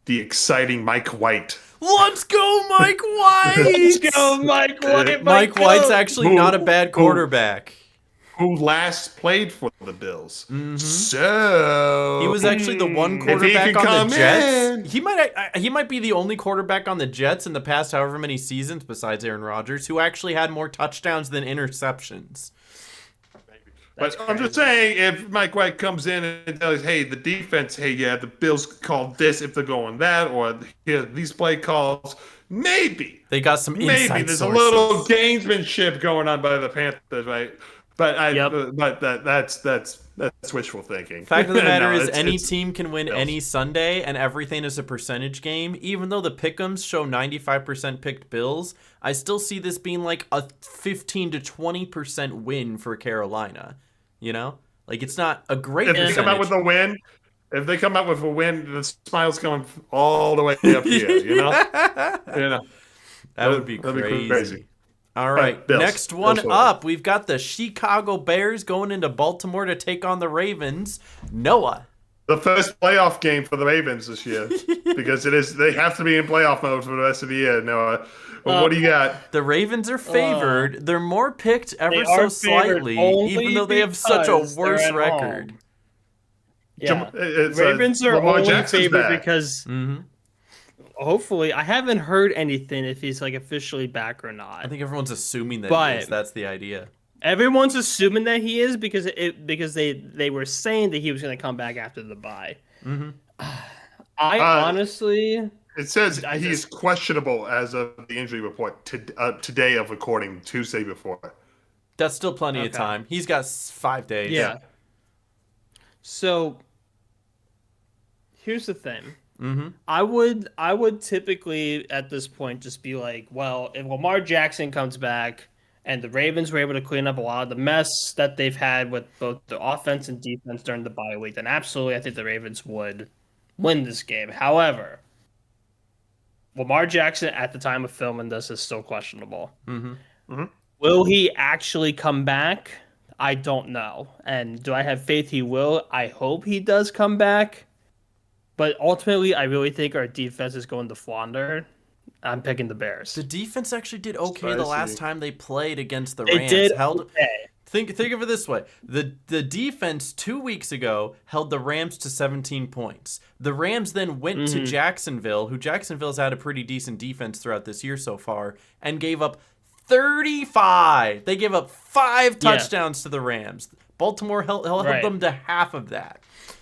The exciting Mike White. Let's go, Mike White! Let's go, Mike White! Mike White's actually not a bad quarterback. Who last played for the Bills. So he was actually the one quarterback on the Jets. He might be the only quarterback on the Jets in the past however many seasons, besides Aaron Rodgers, who actually had more touchdowns than interceptions. But I'm just saying, if Mike White comes in and tells, hey, the defense, the Bills called this if they're going that, or here, these play calls, maybe. They got some inside Maybe there's sources. a little gamesmanship going on by the Panthers, right? But that's wishful thinking. Fact of the matter is, any team can win any Sunday, and everything is a percentage game. Even though the pick'ems show 95% picked Bills, I still see this being like a 15 to 20% win for Carolina. Like it's not a great. If they come out with a win, the smile's coming all the way up here. That would be crazy. All right, next one up, we've got the Chicago Bears going into Baltimore to take on the Ravens. Noah. The first playoff game for the Ravens this year because they have to be in playoff mode for the rest of the year. Noah, what do you got? The Ravens are favored. They're more picked ever so slightly, even though they have such a worse record. Home. Yeah, Ravens are only favored because hopefully, I haven't heard anything if he's like officially back or not. I think everyone's assuming that he is. That's the idea. Everyone's assuming that he is because they were saying that he was going to come back after the bye. I honestly, it says he's questionable as of the injury report today of recording, Tuesday before. That's still plenty of time. He's got 5 days. Yeah. So here's the thing. I would typically at this point just be like, well, if Lamar Jackson comes back and the Ravens were able to clean up a lot of the mess that they've had with both the offense and defense during the bye week, then absolutely I think the Ravens would win this game. However, Lamar Jackson at the time of filming this is still questionable. Will he actually come back? I don't know. And do I have faith he will? I hope he does come back. But ultimately, I really think our defense is going to flounder. I'm picking the Bears. The defense actually did okay the last time they played against the Rams. They did okay. Think of it this way. The defense 2 weeks ago held the Rams to 17 points. The Rams then went to Jacksonville, who Jacksonville's had a pretty decent defense throughout this year so far, and gave up 35. They gave up 5 touchdowns to the Rams. Baltimore held them to half of that.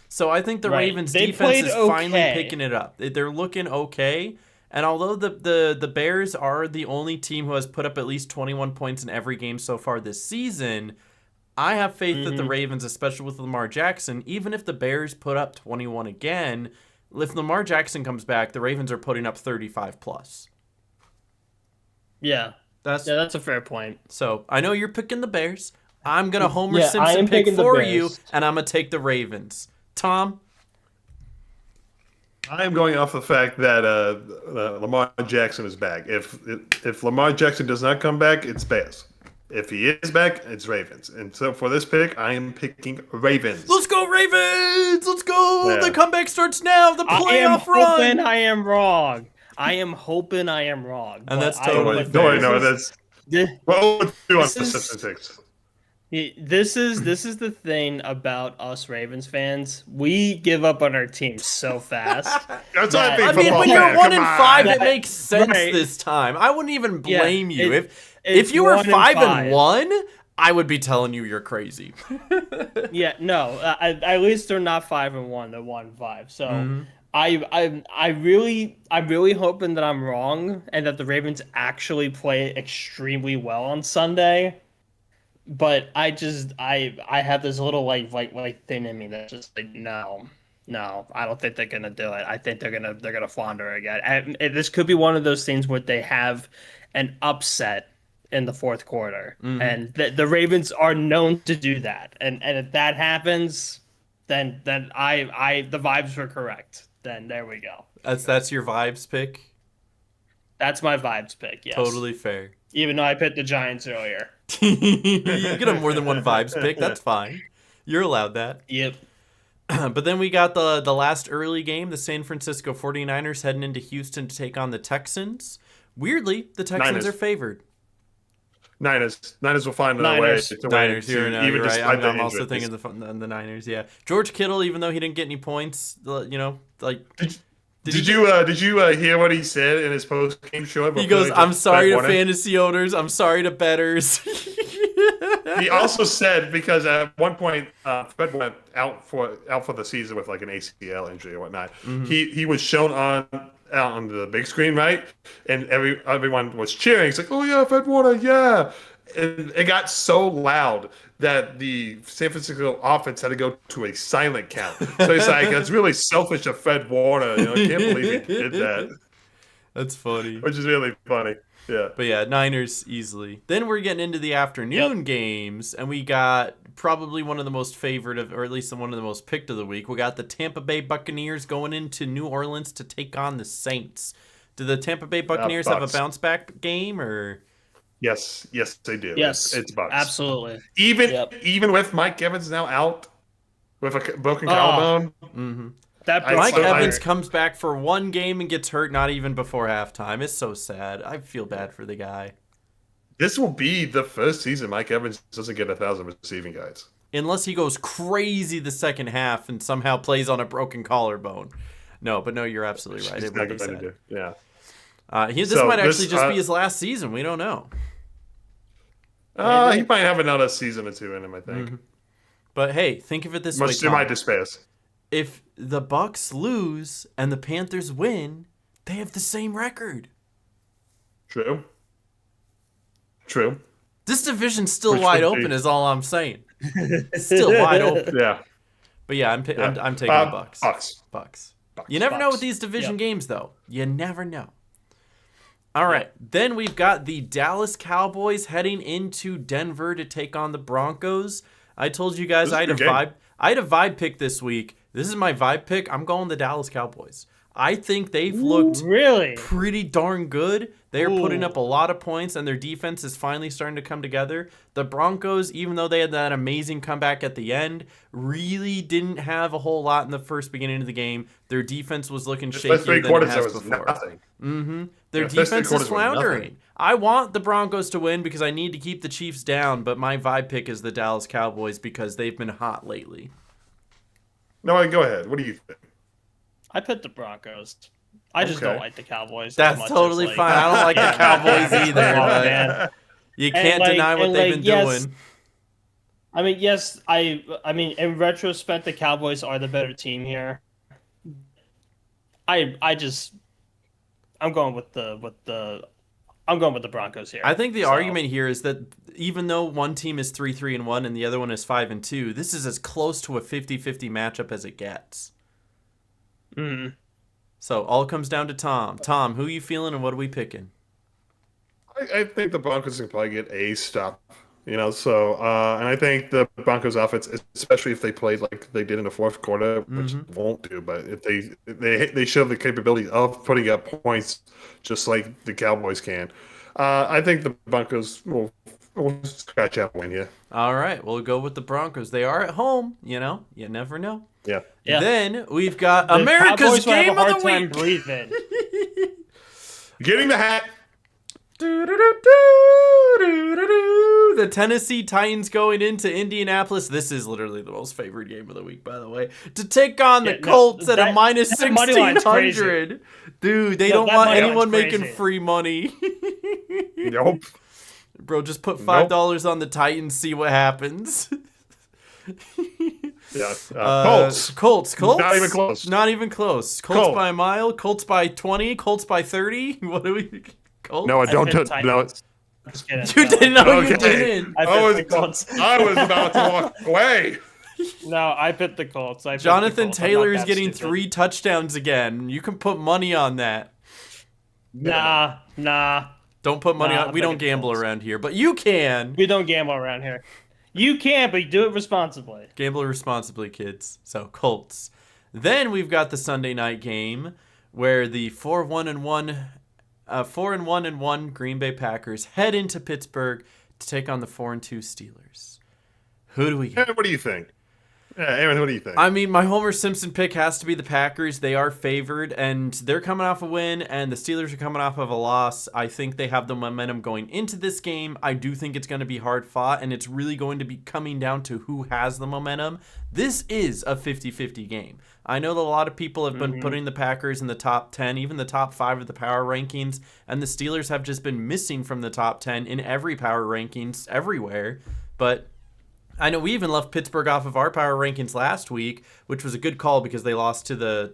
So I think the Ravens defense is finally picking it up. They're looking okay. And although the Bears are the only team who has put up at least 21 points in every game so far this season, I have faith that the Ravens, especially with Lamar Jackson, even if the Bears put up 21 again, if Lamar Jackson comes back, the Ravens are putting up 35 plus. Yeah. That's a fair point. So I know you're picking the Bears. I'm going to Homer Simpson pick for you, and I'm going to take the Ravens. Tom? I am going off the fact that Lamar Jackson is back. If Lamar Jackson does not come back, it's Bears. If he is back, it's Ravens. And so for this pick, I am picking Ravens. Let's go, Ravens! Let's go! Yeah. The comeback starts now. The playoff run. I am hoping I am wrong. And that's totally fair. No, Well, let's do on This is- statistics. This is the thing about us Ravens fans. We give up on our team so fast. That's what I think. I mean, football when fan, you're 1 come and 5, on. it makes sense Right. this time. I wouldn't even blame you if it's you were 1 and 5 and 5. 1. I would be telling you you're crazy. Yeah, no. At least they're not 5 and 1. They're 1 and 5. So I'm really hoping that I'm wrong and that the Ravens actually play extremely well on Sunday. But I have this little like thing in me that's just like no, I don't think they're gonna do it. I think they're gonna flounder again. And this could be one of those things where they have an upset in the fourth quarter, and the Ravens are known to do that. And if that happens, then the vibes were correct. Then there we go. That's your vibes pick. That's my vibes pick. Yes, Totally fair. Even though I picked the Giants earlier. You get a more than one vibes pick. That's fine. You're allowed that. Yep. But then we got the last early game, the San Francisco 49ers heading into Houston to take on the Texans. Weirdly, the Texans are favored. Niners will find their way to win. Niners, you're right. despite I'm the also injuries. thinking the Niners, yeah. George Kittle, even though he didn't get any points, Did you hear what he said in his post-game show? He goes, "I'm sorry to fantasy owners. I'm sorry to bettors." He also said, because at one point Fred went out for the season with like an ACL injury or whatnot. He was shown on the big screen, right? And everyone was cheering. It's like, "Oh yeah, Fred Warner, yeah!" And it got so loud that the San Francisco offense had to go to a silent count. So it's like, it's really selfish of Fred Warner. I can't believe he did that. That's funny. Which is really funny. Yeah. But yeah, Niners easily. Then we're getting into the afternoon games, and we got probably one of the most favored or at least one of the most picked of the week. We got the Tampa Bay Buccaneers going into New Orleans to take on the Saints. Do the Tampa Bay Buccaneers have a bounce back game or? Yes, they do. Yes, it's Bucks. Absolutely. Even with Mike Evans now out with a broken collarbone. Mike Evans comes back for one game and gets hurt not even before halftime. It's so sad. I feel bad for the guy. This will be the first season Mike Evans doesn't get 1,000 receiving yards. Unless he goes crazy the second half and somehow plays on a broken collarbone. No, you're absolutely right. It would be sad. Yeah. This might actually just be his last season. We don't know. He might have another season or two in him, I think. But hey, think of it this way, Much to my despair. If the Bucks lose and the Panthers win, they have the same record. True. This division's still wide open, is all I'm saying. Still wide open. Yeah. But yeah, I'm taking the Bucks. Bucks. You never know with these division games, though. You never know. All right, then we've got the Dallas Cowboys heading into Denver to take on the Broncos. I told you guys I had a vibe pick this week. This is my vibe pick. I'm going the Dallas Cowboys. I think they've looked pretty darn good. They're putting up a lot of points, and their defense is finally starting to come together. The Broncos, even though they had that amazing comeback at the end, really didn't have a whhole lot in the beginning of the game. Their defense was looking shakier than it has before. Their defense is floundering. I want the Broncos to win because I need to keep the Chiefs down, but my vibe pick is the Dallas Cowboys because they've been hot lately. No, go ahead. What do you think? I picked the Broncos. I just don't like the Cowboys. That's totally fine. I don't like the Cowboys either. But you can't deny what they've been doing. I mean, yes. I mean, in retrospect, the Cowboys are the better team here. I'm going with the Broncos here. I think the argument here is that even though one team is 3-3-1 and the other one is 5-2, this is as close to a 50-50 matchup as it gets. So all comes down to Tom. Tom, who are you feeling and what are we picking? I think the Broncos can probably get a stop. And I think the Broncos offense, especially if they played like they did in the fourth quarter, which won't do, but if they show the capability of putting up points just like the Cowboys can, I think the Broncos will scratch out a win here. All right, we'll go with the Broncos. They are at home, you never know. Yeah. Then we've got America's game of the week. Breathing. Getting the hat. The Tennessee Titans going into Indianapolis. This is literally the most favorite game of the week, by the way. To take on the Colts at a minus 1,600. Dude, they don't want anyone making free money. Nope. Bro, just put $5 on the Titans, see what happens. Yeah. Colts. Not even close. Not even close. Colts by a mile. Colts by 20. Colts by 30. What do we? Colts? No, I don't. No. Just kidding. You didn't know you didn't. I was about to walk away. No, I picked the Colts. Jonathan Taylor is getting 3 touchdowns again. You can put money on that. Nah. Don't put money on. We don't gamble around here, but you can. We don't gamble around here. You can, but you do it responsibly. Gamble responsibly, kids. So Colts. Then we've got the Sunday night game where the 4-1-1 Green Bay Packers head into Pittsburgh to take on the 4-2 Steelers. Who do we get? What do you think? Yeah, Aaron, what do you think? I mean, my Homer Simpson pick has to be the Packers. They are favored, and they're coming off a win, and the Steelers are coming off of a loss. I think they have the momentum going into this game. I do think it's going to be hard fought, and it's really going to be coming down to who has the momentum. This is a 50-50 game. I know that a lot of people have been putting the Packers in the top 10, even the top 5 of the power rankings, and the Steelers have just been missing from the top 10 in every power rankings everywhere. But I know we even left Pittsburgh off of our power rankings last week, which was a good call because they lost to the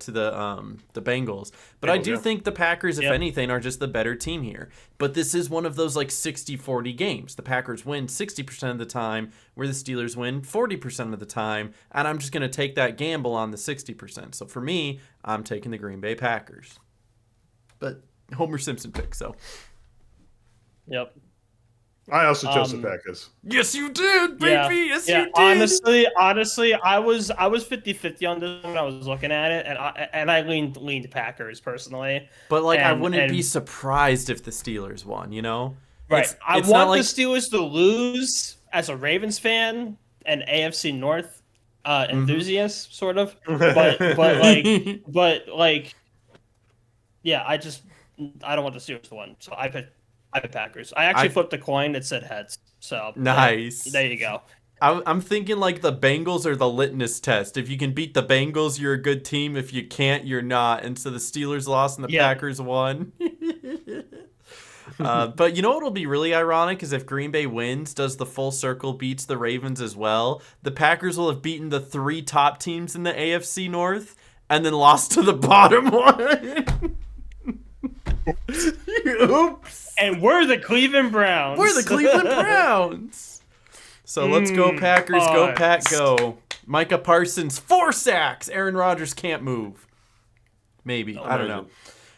Bengals. But I do think the Packers, if anything, are just the better team here. But this is one of those like 60-40 games. The Packers win 60% of the time, where the Steelers win 40% of the time, and I'm just going to take that gamble on the 60%. So for me, I'm taking the Green Bay Packers. But Homer Simpson pick, so. Yep. I also chose the Packers. Yes, you did, baby. Yes, you did. Honestly, I was 50-50 on this when I was looking at it, and I leaned Packers personally. But I wouldn't be surprised if the Steelers won. You know, right? I want the Steelers to lose as a Ravens fan and AFC North enthusiast, sort of. But yeah, I don't want the Steelers to win, so I picked Packers. I actually flipped a coin that said heads. So nice. There you go. I'm thinking like the Bengals are the litmus test. If you can beat the Bengals, you're a good team. If you can't, you're not. And so the Steelers lost and the Packers won. But you know what will be really ironic is if Green Bay wins, does the full circle beats the Ravens as well, the Packers will have beaten the 3 top teams in the AFC North and then lost to the bottom one. Oops. And we're the Cleveland Browns. We're the Cleveland Browns. So let's go Packers, go Pack, go. Micah Parsons, 4 sacks. Aaron Rodgers can't move. Maybe. I don't know.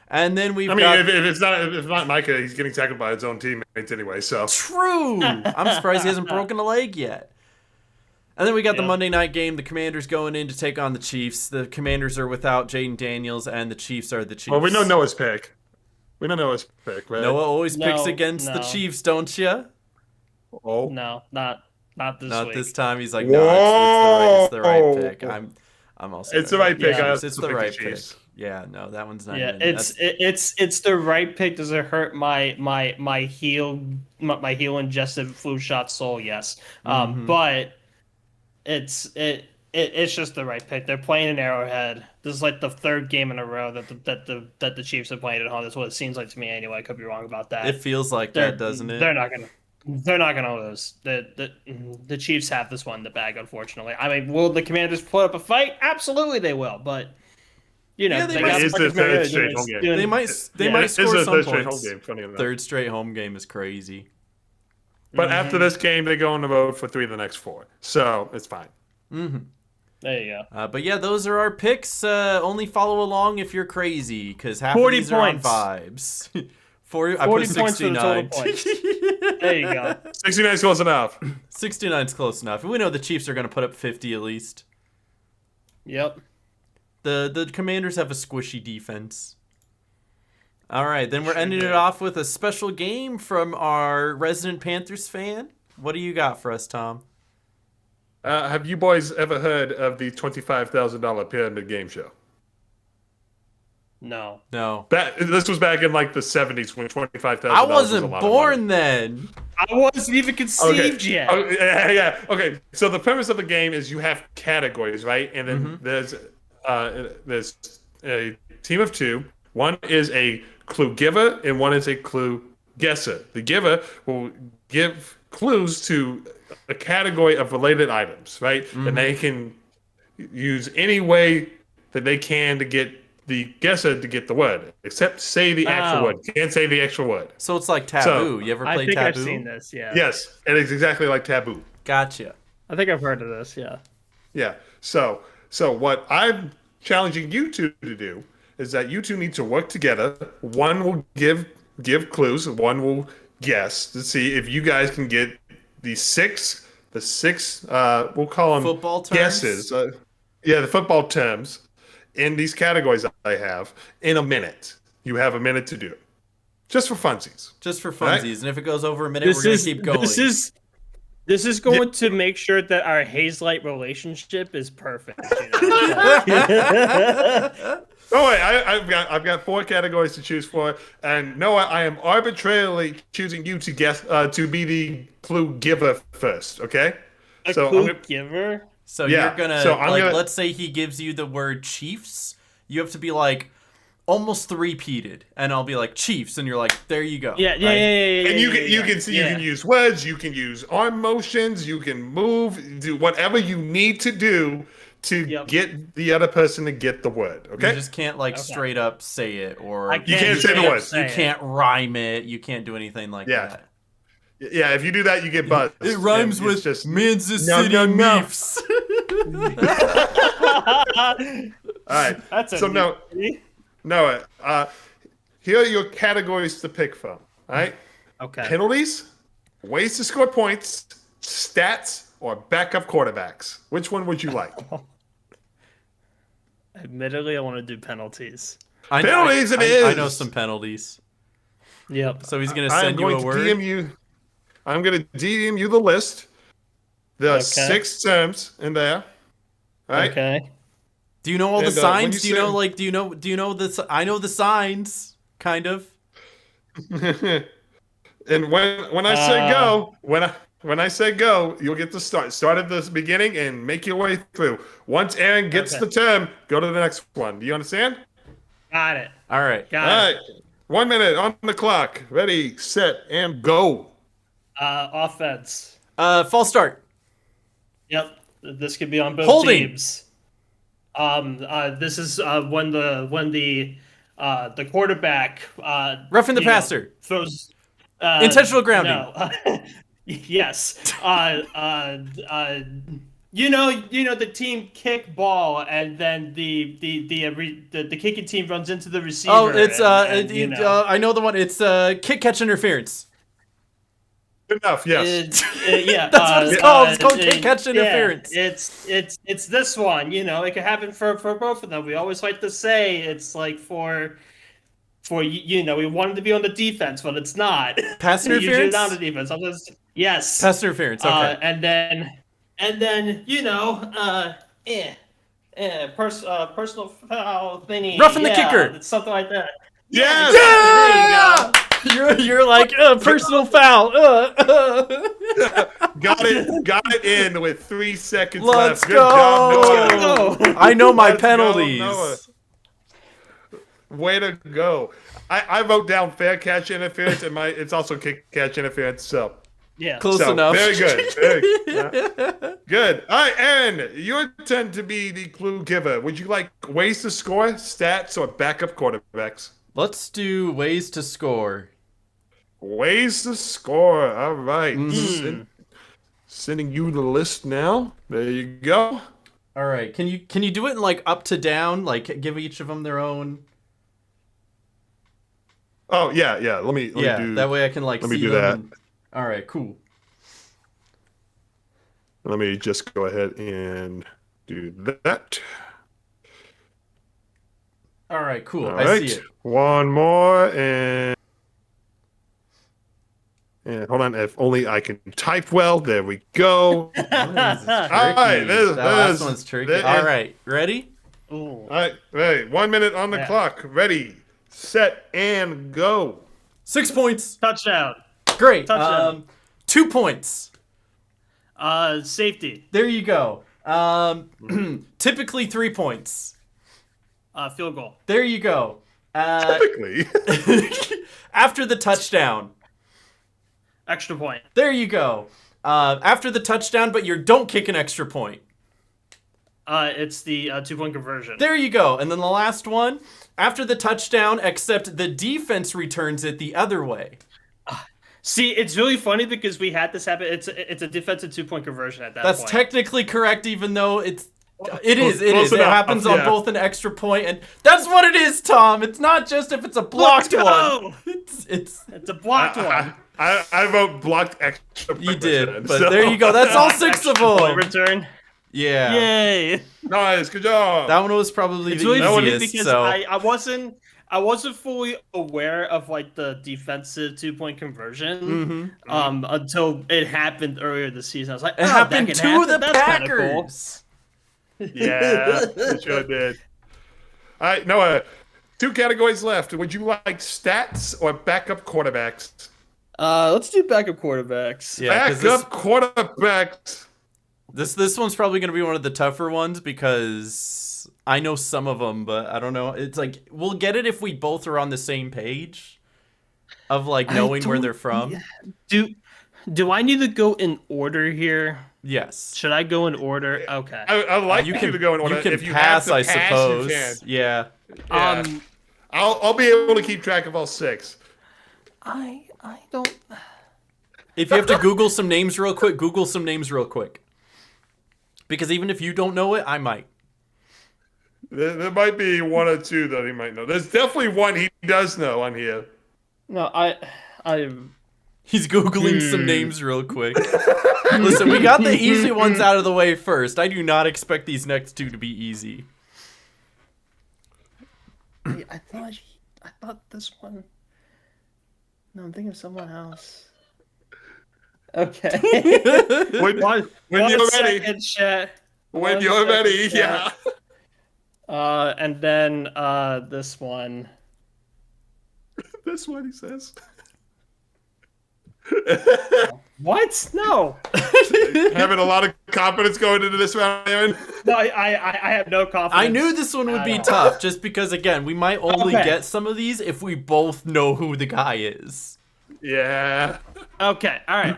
And then we've got... if it's not Micah, he's getting tackled by his own teammates anyway, so... True! I'm surprised he hasn't broken a leg yet. And then we got the Monday night game. The Commanders going in to take on the Chiefs. The Commanders are without Jaden Daniels, and the Chiefs are the Chiefs. Well, we know Noah's pick. We don't know his pick, right? Noah always picks against the Chiefs, don't you? Oh no, not this week. Not this time. He's like, no, it's the right pick. I'm also. It's the right pick. It's the right pick. Yeah, no, that one's not. Yeah, it's the right pick. Does it hurt my heel ingested flu shot soul? Yes, but it's just the right pick. They're playing in Arrowhead. This is like the 3rd game in a row that the Chiefs have played at home. That's what it seems like to me anyway. I could be wrong about that. It feels like that, doesn't it? They're not gonna lose. The Chiefs have this one in the bag, unfortunately. I mean, will the Commanders put up a fight? Absolutely, they will. But they might the third straight home game. They might score some points. Funny enough. 3rd straight home game is crazy. But after this game, they go on the road for 3 of the next 4, so it's fine. There you go. But yeah, those are our picks. Only follow along if you're crazy, because half 40 of these points. are on vibes. 40 I put 69. There you go. 69 is close enough. 69 is close enough. We know the Chiefs are going to put up 50 at least. Yep. The Commanders have a squishy defense. All right, then we're ending it off with a special game from our resident Panthers fan. What do you got for us, Tom? Have you boys ever heard of the $25,000 pyramid game show? No. No. This was back in like the 70s when $25,000 I was a wasn't lot of born money. then. I wasn't even conceived Okay. yet. Oh, yeah. Okay. So the premise of the game is you have categories, right? And then there's a team of two. One is a clue giver and one is a clue guesser. The giver will give clues to a category of related items, right? And they can use any way that they can to get the guesser to get the word, except say the actual word. Can't say the actual word. So it's like Taboo. You ever I played think Taboo? I've seen this, yeah. Yes, it is exactly like Taboo. Gotcha. I think I've heard of this, yeah. Yeah. So what I'm challenging you two to do is that you two need to work together. One will give clues, one will guess to see if you guys can get the six we'll call them Football terms? guesses. The football terms in these categories I have in a minute. You have a minute to do it. Just for funsies. Just for funsies. Right? And if it goes over a minute, we're going to keep going. This is going to make sure that our Hazelight relationship is perfect. You know? Oh wait, I've got 4 categories to choose for, and Noah, I am arbitrarily choosing you to guess to be the clue giver first. Okay. Clue giver. So you're gonna let's say he gives you the word Chiefs. You have to be like almost three-peated, and I'll be like Chiefs, and you're like, there you go. Yeah. And you can use words, you can use arm motions, you can move, do whatever you need to do to get the other person to get the word. Okay. You just can't straight up say it, or you can't say the words. You can't rhyme it. You can't do anything like that. Yeah, if you do that, you get buzzed. It rhymes with just Kansas City Chiefs. All right. That's Noah, here are your categories to pick from. All right. Okay. Penalties, ways to score points, stats, or backup quarterbacks. Which one would you like? Admittedly, I want to do penalties. I know some penalties. Yep. So he's going to send you a word? I'm going to DM you the list. There are 6 terms in there. All right. Okay. Do you know all the signs? Do you know the I know the signs, kind of. And when I say go, when I say go, you'll get to start. Start at the beginning and make your way through. Once Aaron gets the term, go to the next one. Do you understand? Got it. All right. Got it. All right. 1 minute on the clock. Ready, set, and go. Offense. False start. Yep. This could be on both Holding. teams. This is when the quarterback Roughing the passer. Throws intentional grounding. No. Yes. The team kick ball and then the kicking team runs into the receiver. Oh, it's I know the one. It's kick catch interference. Good enough. Yes. Yeah. That's what it's called. It's called kick catch interference. It's this one. It could happen for both of them. We always like to say it's like for we wanted to be on the defense, but it's not. Pass interference. Usually not on the defense. Sometimes, yes. Pass interference. Okay. And then personal foul thingy. Roughing the kicker. Something like that. Yes. Yeah. There you go. You're like personal foul. Got it in with 3 seconds Let's left. Good go. job, Noah. I know my Let's go, penalties. Noah. Way to go. I wrote down fair catch interference and it's also kick catch interference. So Yeah. Close enough. Very good. Good. All right, Aaron, your turn to be the clue giver. Would you like ways to score, stats, or backup quarterbacks? Let's do ways to score. Ways to score. All right. Sending you the list now. There you go. All right. Can you do it in up to down? Give each of them their own. Oh yeah. Let me do that way I can let see me do them. that. All right. Cool. Let me just go ahead and do that. All right. Cool. All I right. see it. One more and hold on. If only I can type well. There we go. All right. That last one's tricky. All right. Ready? Ooh. All right, ready. 1 minute on the clock. Ready, set, and go. 6 points. Touchdown. Great. Touchdown. 2 points. Safety. There you go. Typically 3 points. Field goal. There you go. Typically. After the touchdown. Extra point. There you go. After the touchdown, but you don't kick an extra point. It's the 2-point conversion. There you go. And then the last one, after the touchdown, except the defense returns it the other way. See, it's really funny because we had this happen. It's a defensive 2-point conversion at that point. That's technically correct, even though it is. Close It enough. happens on both an extra point, and that's what it is, Tom. It's not just if it's a blocked one. It's a blocked one. I vote blocked extra point. You did, return, but so. there you go. That's all 6 of Extra point them. return. Yeah. Yay. Nice, good job. That one was probably It's the really funny easiest. because So I wasn't fully aware of like the defensive 2-point conversion until it happened earlier this season. I was like, it happened that to can happen? the That's kinda cool. Packers. Yeah, it sure did. All right, Noah, 2 categories left. Would you like stats or backup quarterbacks? Let's do backup quarterbacks. Yeah, 'cause Backup quarterbacks. this one's probably going to be one of the tougher ones because I know some of them, but I don't know. It's like we'll get it if we both are on the same page of like knowing where they're from. Do I need to go in order here? Yes. Should I go in order? Okay. I like You you can to go in order. You can if you pass, have I to pass, suppose. You can. Yeah. Yeah. I'll be able to keep track of all 6. I don't. If you have to Google some names real quick, Google some names real quick. Because even if you don't know it, I might. There might be 1 or 2 that he might know. There's definitely one he does know on here. No, He's Googling some names real quick. Listen, we got the easy ones out of the way first. I do not expect these next 2 to be easy. I thought this one. No, I'm thinking of someone else. Okay. When you're ready. Second, chat. When you're ready, yeah. And then this one. That's what he says. What? No. Having a lot of confidence going into this round, Aaron. No, I have no confidence. I knew this one would be tough, just because, again, we might only get some of these if we both know who the guy is. Yeah. Okay. All right.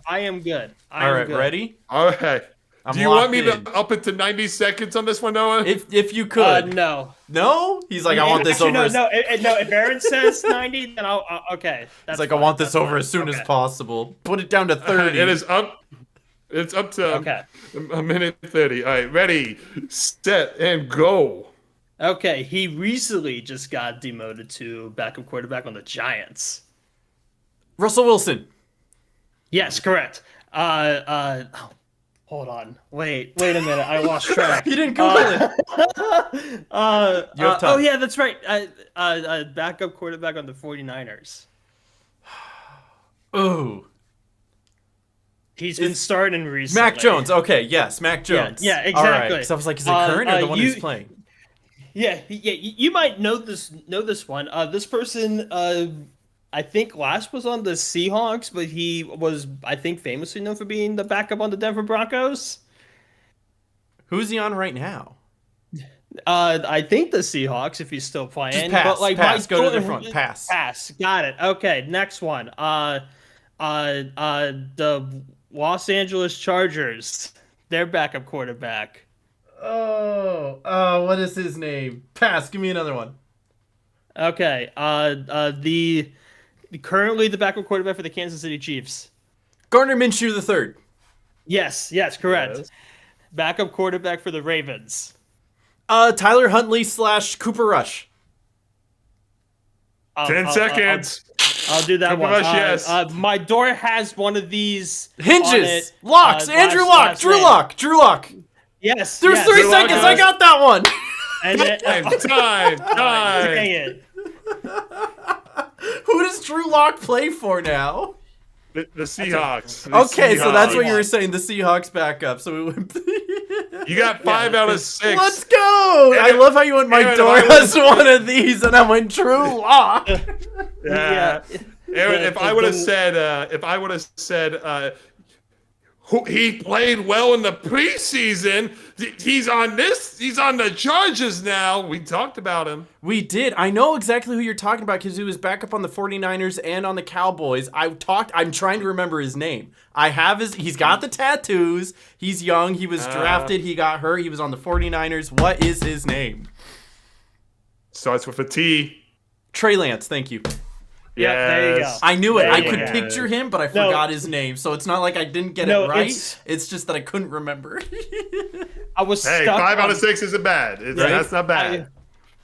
I am good. All right, ready? Okay. I'm Do you want locked me to in. up it to 90 seconds on this one, Noah? If you could. No. No? He's like, I want this Actually, over. No. If Aaron says 90, then I'll. Okay. It's like, I want this over as soon as possible. Put it down to 30. It is up. It's up to a minute 30. All right, ready, set, and go. Okay. He recently just got demoted to backup quarterback on the Giants. Russell Wilson. Yes, correct. Hold on. Wait a minute. I lost track. You didn't Google it. You have time. Oh, yeah, that's right. Backup quarterback on the 49ers. Ooh. He's been starting recently. Mac Jones. Okay, yes, Mac Jones. Yeah, exactly. All right. So I was like, is it current or the one who's playing? Yeah. You might know this one. This person, I think last was on the Seahawks, but he was, I think, famously known for being the backup on the Denver Broncos. Who's he on right now? I think the Seahawks, if he's still playing. Just pass. But like, pass. Go to the front. Pass. Pass. Got it. Okay. Next one. The Los Angeles Chargers. Their backup quarterback. Oh, what is his name? Pass. Give me another one. Okay. Currently the backup quarterback for the Kansas City Chiefs. Gardner Minshew III. Yes, correct. Yes. Backup quarterback for the Ravens. Tyler Huntley / Cooper Rush. 10 seconds. I'll do that Cooper one. Rush, yes. My door has one of these hinges. Locks. Andrew Luck. Drew Luck. Yes. There's 3 seconds. I got that one. And then, time. Dang it. Who does Drew Lock play for now? The Seahawks. Okay, so that's what you were saying. The Seahawks backup. So we went. You got 5 out of 6. Let's go! I love how you went Mike Dora's one of these, and I went Drew Lock. Yeah. Aaron, if I would have said, he played well in the preseason. He's on the Chargers now. We talked about him. We did. I know exactly who you're talking about because he was back up on the 49ers and on the Cowboys. I'm trying to remember his name. He's got the tattoos. He's young. He was drafted. He got hurt. He was on the 49ers. What is his name? Starts with a T. Trey Lance. Thank you. Yeah, there you go. I knew it. I could picture him, but I forgot his name. So it's not like I didn't get it right. It's just that I couldn't remember. I was stuck 5 out of 6 isn't bad. That's not bad.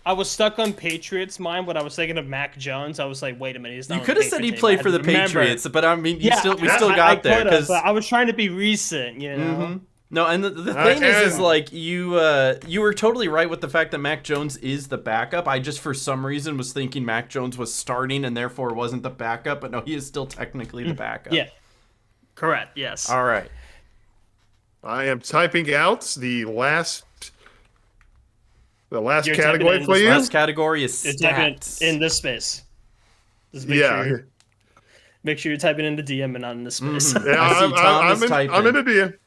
I was stuck on Patriots' mind when I was thinking of Mac Jones. I was like, wait a minute, he's not. You could have said he played for the Patriots, but I mean, we still got there because I was trying to be recent, you know. Mm-hmm. No, and the thing is like you were totally right with the fact that Mac Jones is the backup. I just for some reason was thinking Mac Jones was starting and therefore wasn't the backup, but no, he is still technically the backup. Yeah, correct. Yes. All right. I am typing out the last category for you. Last category is stats. In this space. Just make sure you're typing in the DM and not in the space. Mm-hmm. Yeah, I'm in the DM.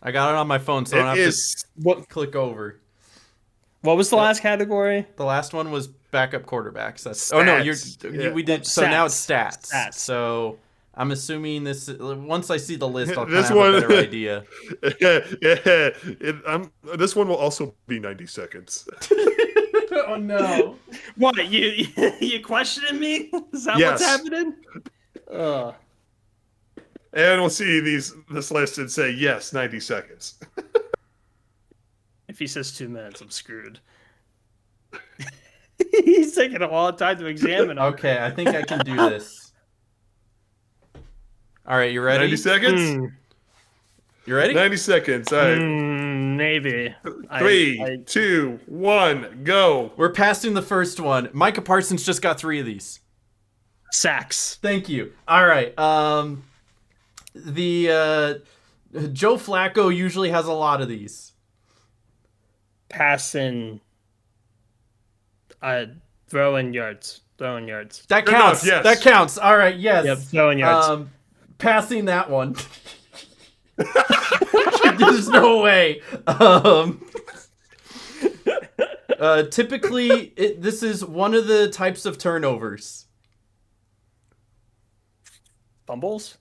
I got it on my phone, so I don't have to click over. What was the last category? The last one was backup quarterbacks. Stats. We did. So Stats. now it's stats. So I'm assuming this. Once I see the list, I'll kind of have a better idea. This one will also be 90 seconds. Oh no! What you questioning me? Is that what's happening? And we'll see this list and say, yes, 90 seconds. If he says 2 minutes, I'm screwed. He's taking a long time to examine them. Okay, I think I can do this. All right, you ready? 90 seconds? You ready? 90 seconds. All right. Maybe. 3, 2, 1, go. We're passing the first one. Micah Parsons just got 3 of these. Sacks. Thank you. All right. The Joe Flacco usually has a lot of these. Passing. Throwing yards. That counts. Enough, yes. That counts. All right. Yes. Yep. Throwing yards. Passing that one. There's no way. Typically, this is one of the types of turnovers. Fumbles.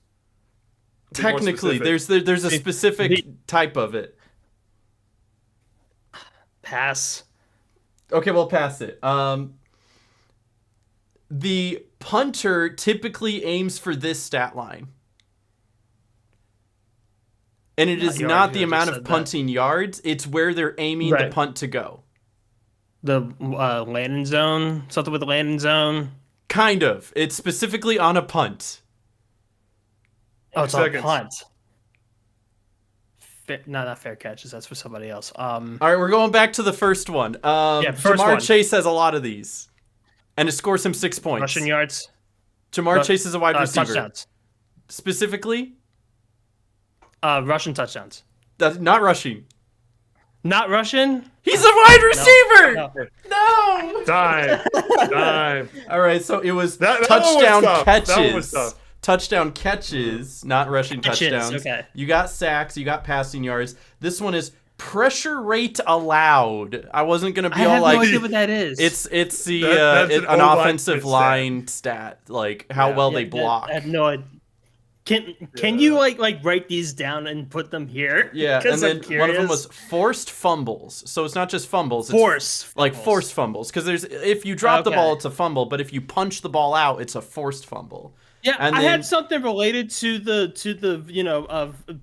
Technically, there's a specific type of it. Pass. Okay, we'll pass it. The punter typically aims for this stat line. And it is not the amount of punting yards, it's where they're aiming the punt to go. The landing zone? Something with the landing zone? Kind of. It's specifically on a punt. Oh, it's on a punt. Not fair catches. That's for somebody else. All right, we're going back to the first one. Jamar Chase has a lot of these. And it scores him 6 points. Rushing yards? Jamar Chase is a wide receiver. Touchdowns. Specifically? Rushing touchdowns. That's not rushing. Not rushing? He's a wide receiver! No! Time. All right, so it was touchdown catches. Touchdown catches, not rushing touchdowns. Okay. You got sacks, you got passing yards. This one is pressure rate allowed. I wasn't gonna be all like. I have no idea what that is. It's an offensive line stat, like how well they block. I have no idea. Can you like write these down and put them here? Yeah, and then one of them was forced fumbles. So it's not just fumbles. It's forced fumbles. Because if you drop the ball, it's a fumble. But if you punch the ball out, it's a forced fumble. Yeah, and I had something related to the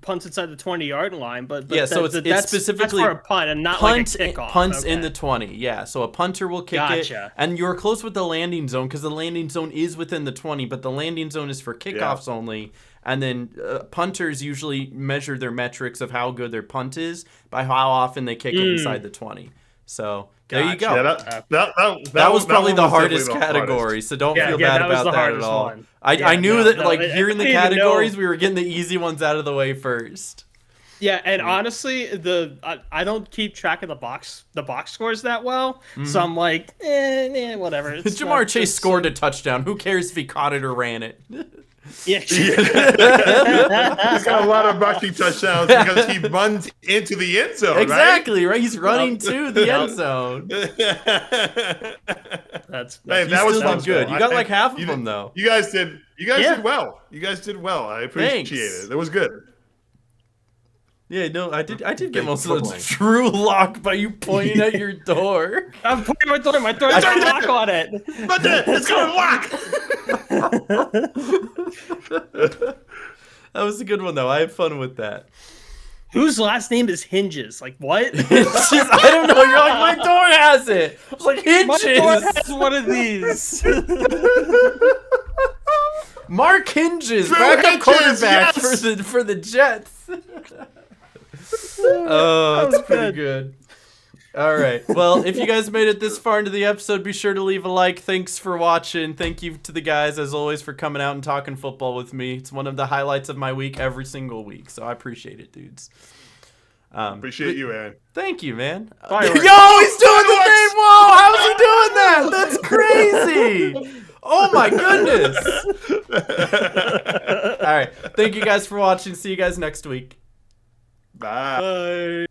punts inside the 20-yard line, but yeah, so it's specifically that's for a punt and not like a kickoff. Punts in the 20, yeah. So a punter will kick it, and you're close with the landing zone because the landing zone is within the 20, but the landing zone is for kickoffs only. And then punters usually measure their metrics of how good their punt is by how often they kick it inside the 20 So there you go. Yeah, that was probably the hardest category, so don't feel bad about that at all. I knew that hearing the categories, we were getting the easy ones out of the way first. Yeah, and honestly, I don't keep track of the box scores that well, so I'm like, whatever. Jamar Chase scored a touchdown. Who cares if he caught it or ran it? Yeah. He's got a lot of rushing touchdowns because he runs into the end zone. Exactly, right? He's running to the end zone. That's Hey, that was fun. good. You got like half of them though. You guys did well. You guys did well. I appreciate it. That was good. Yeah, no, I did get most of those. Drew Lock by you pointing at your door. I'm pointing my door. My door's got a lock on it. But it's going to lock. That was a good one though. I had fun with that. Whose last name is Hinges? Like what? I don't know. You're like, my door has it. I was like, Hinges. My door has one of these. Mark Hinges, Drew backup Hinges, quarterback yes! for the Jets. Oh, that's pretty good. All right. Well, if you guys made it this far into the episode, be sure to leave a like. Thanks for watching. Thank you to the guys, as always, for coming out and talking football with me. It's one of the highlights of my week every single week, so I appreciate it, dudes. Appreciate you, Aaron. Thank you, man. Fireworks. Yo, he's doing the thing. Whoa, how's he doing that? That's crazy. Oh, my goodness. All right. Thank you guys for watching. See you guys next week. Bye.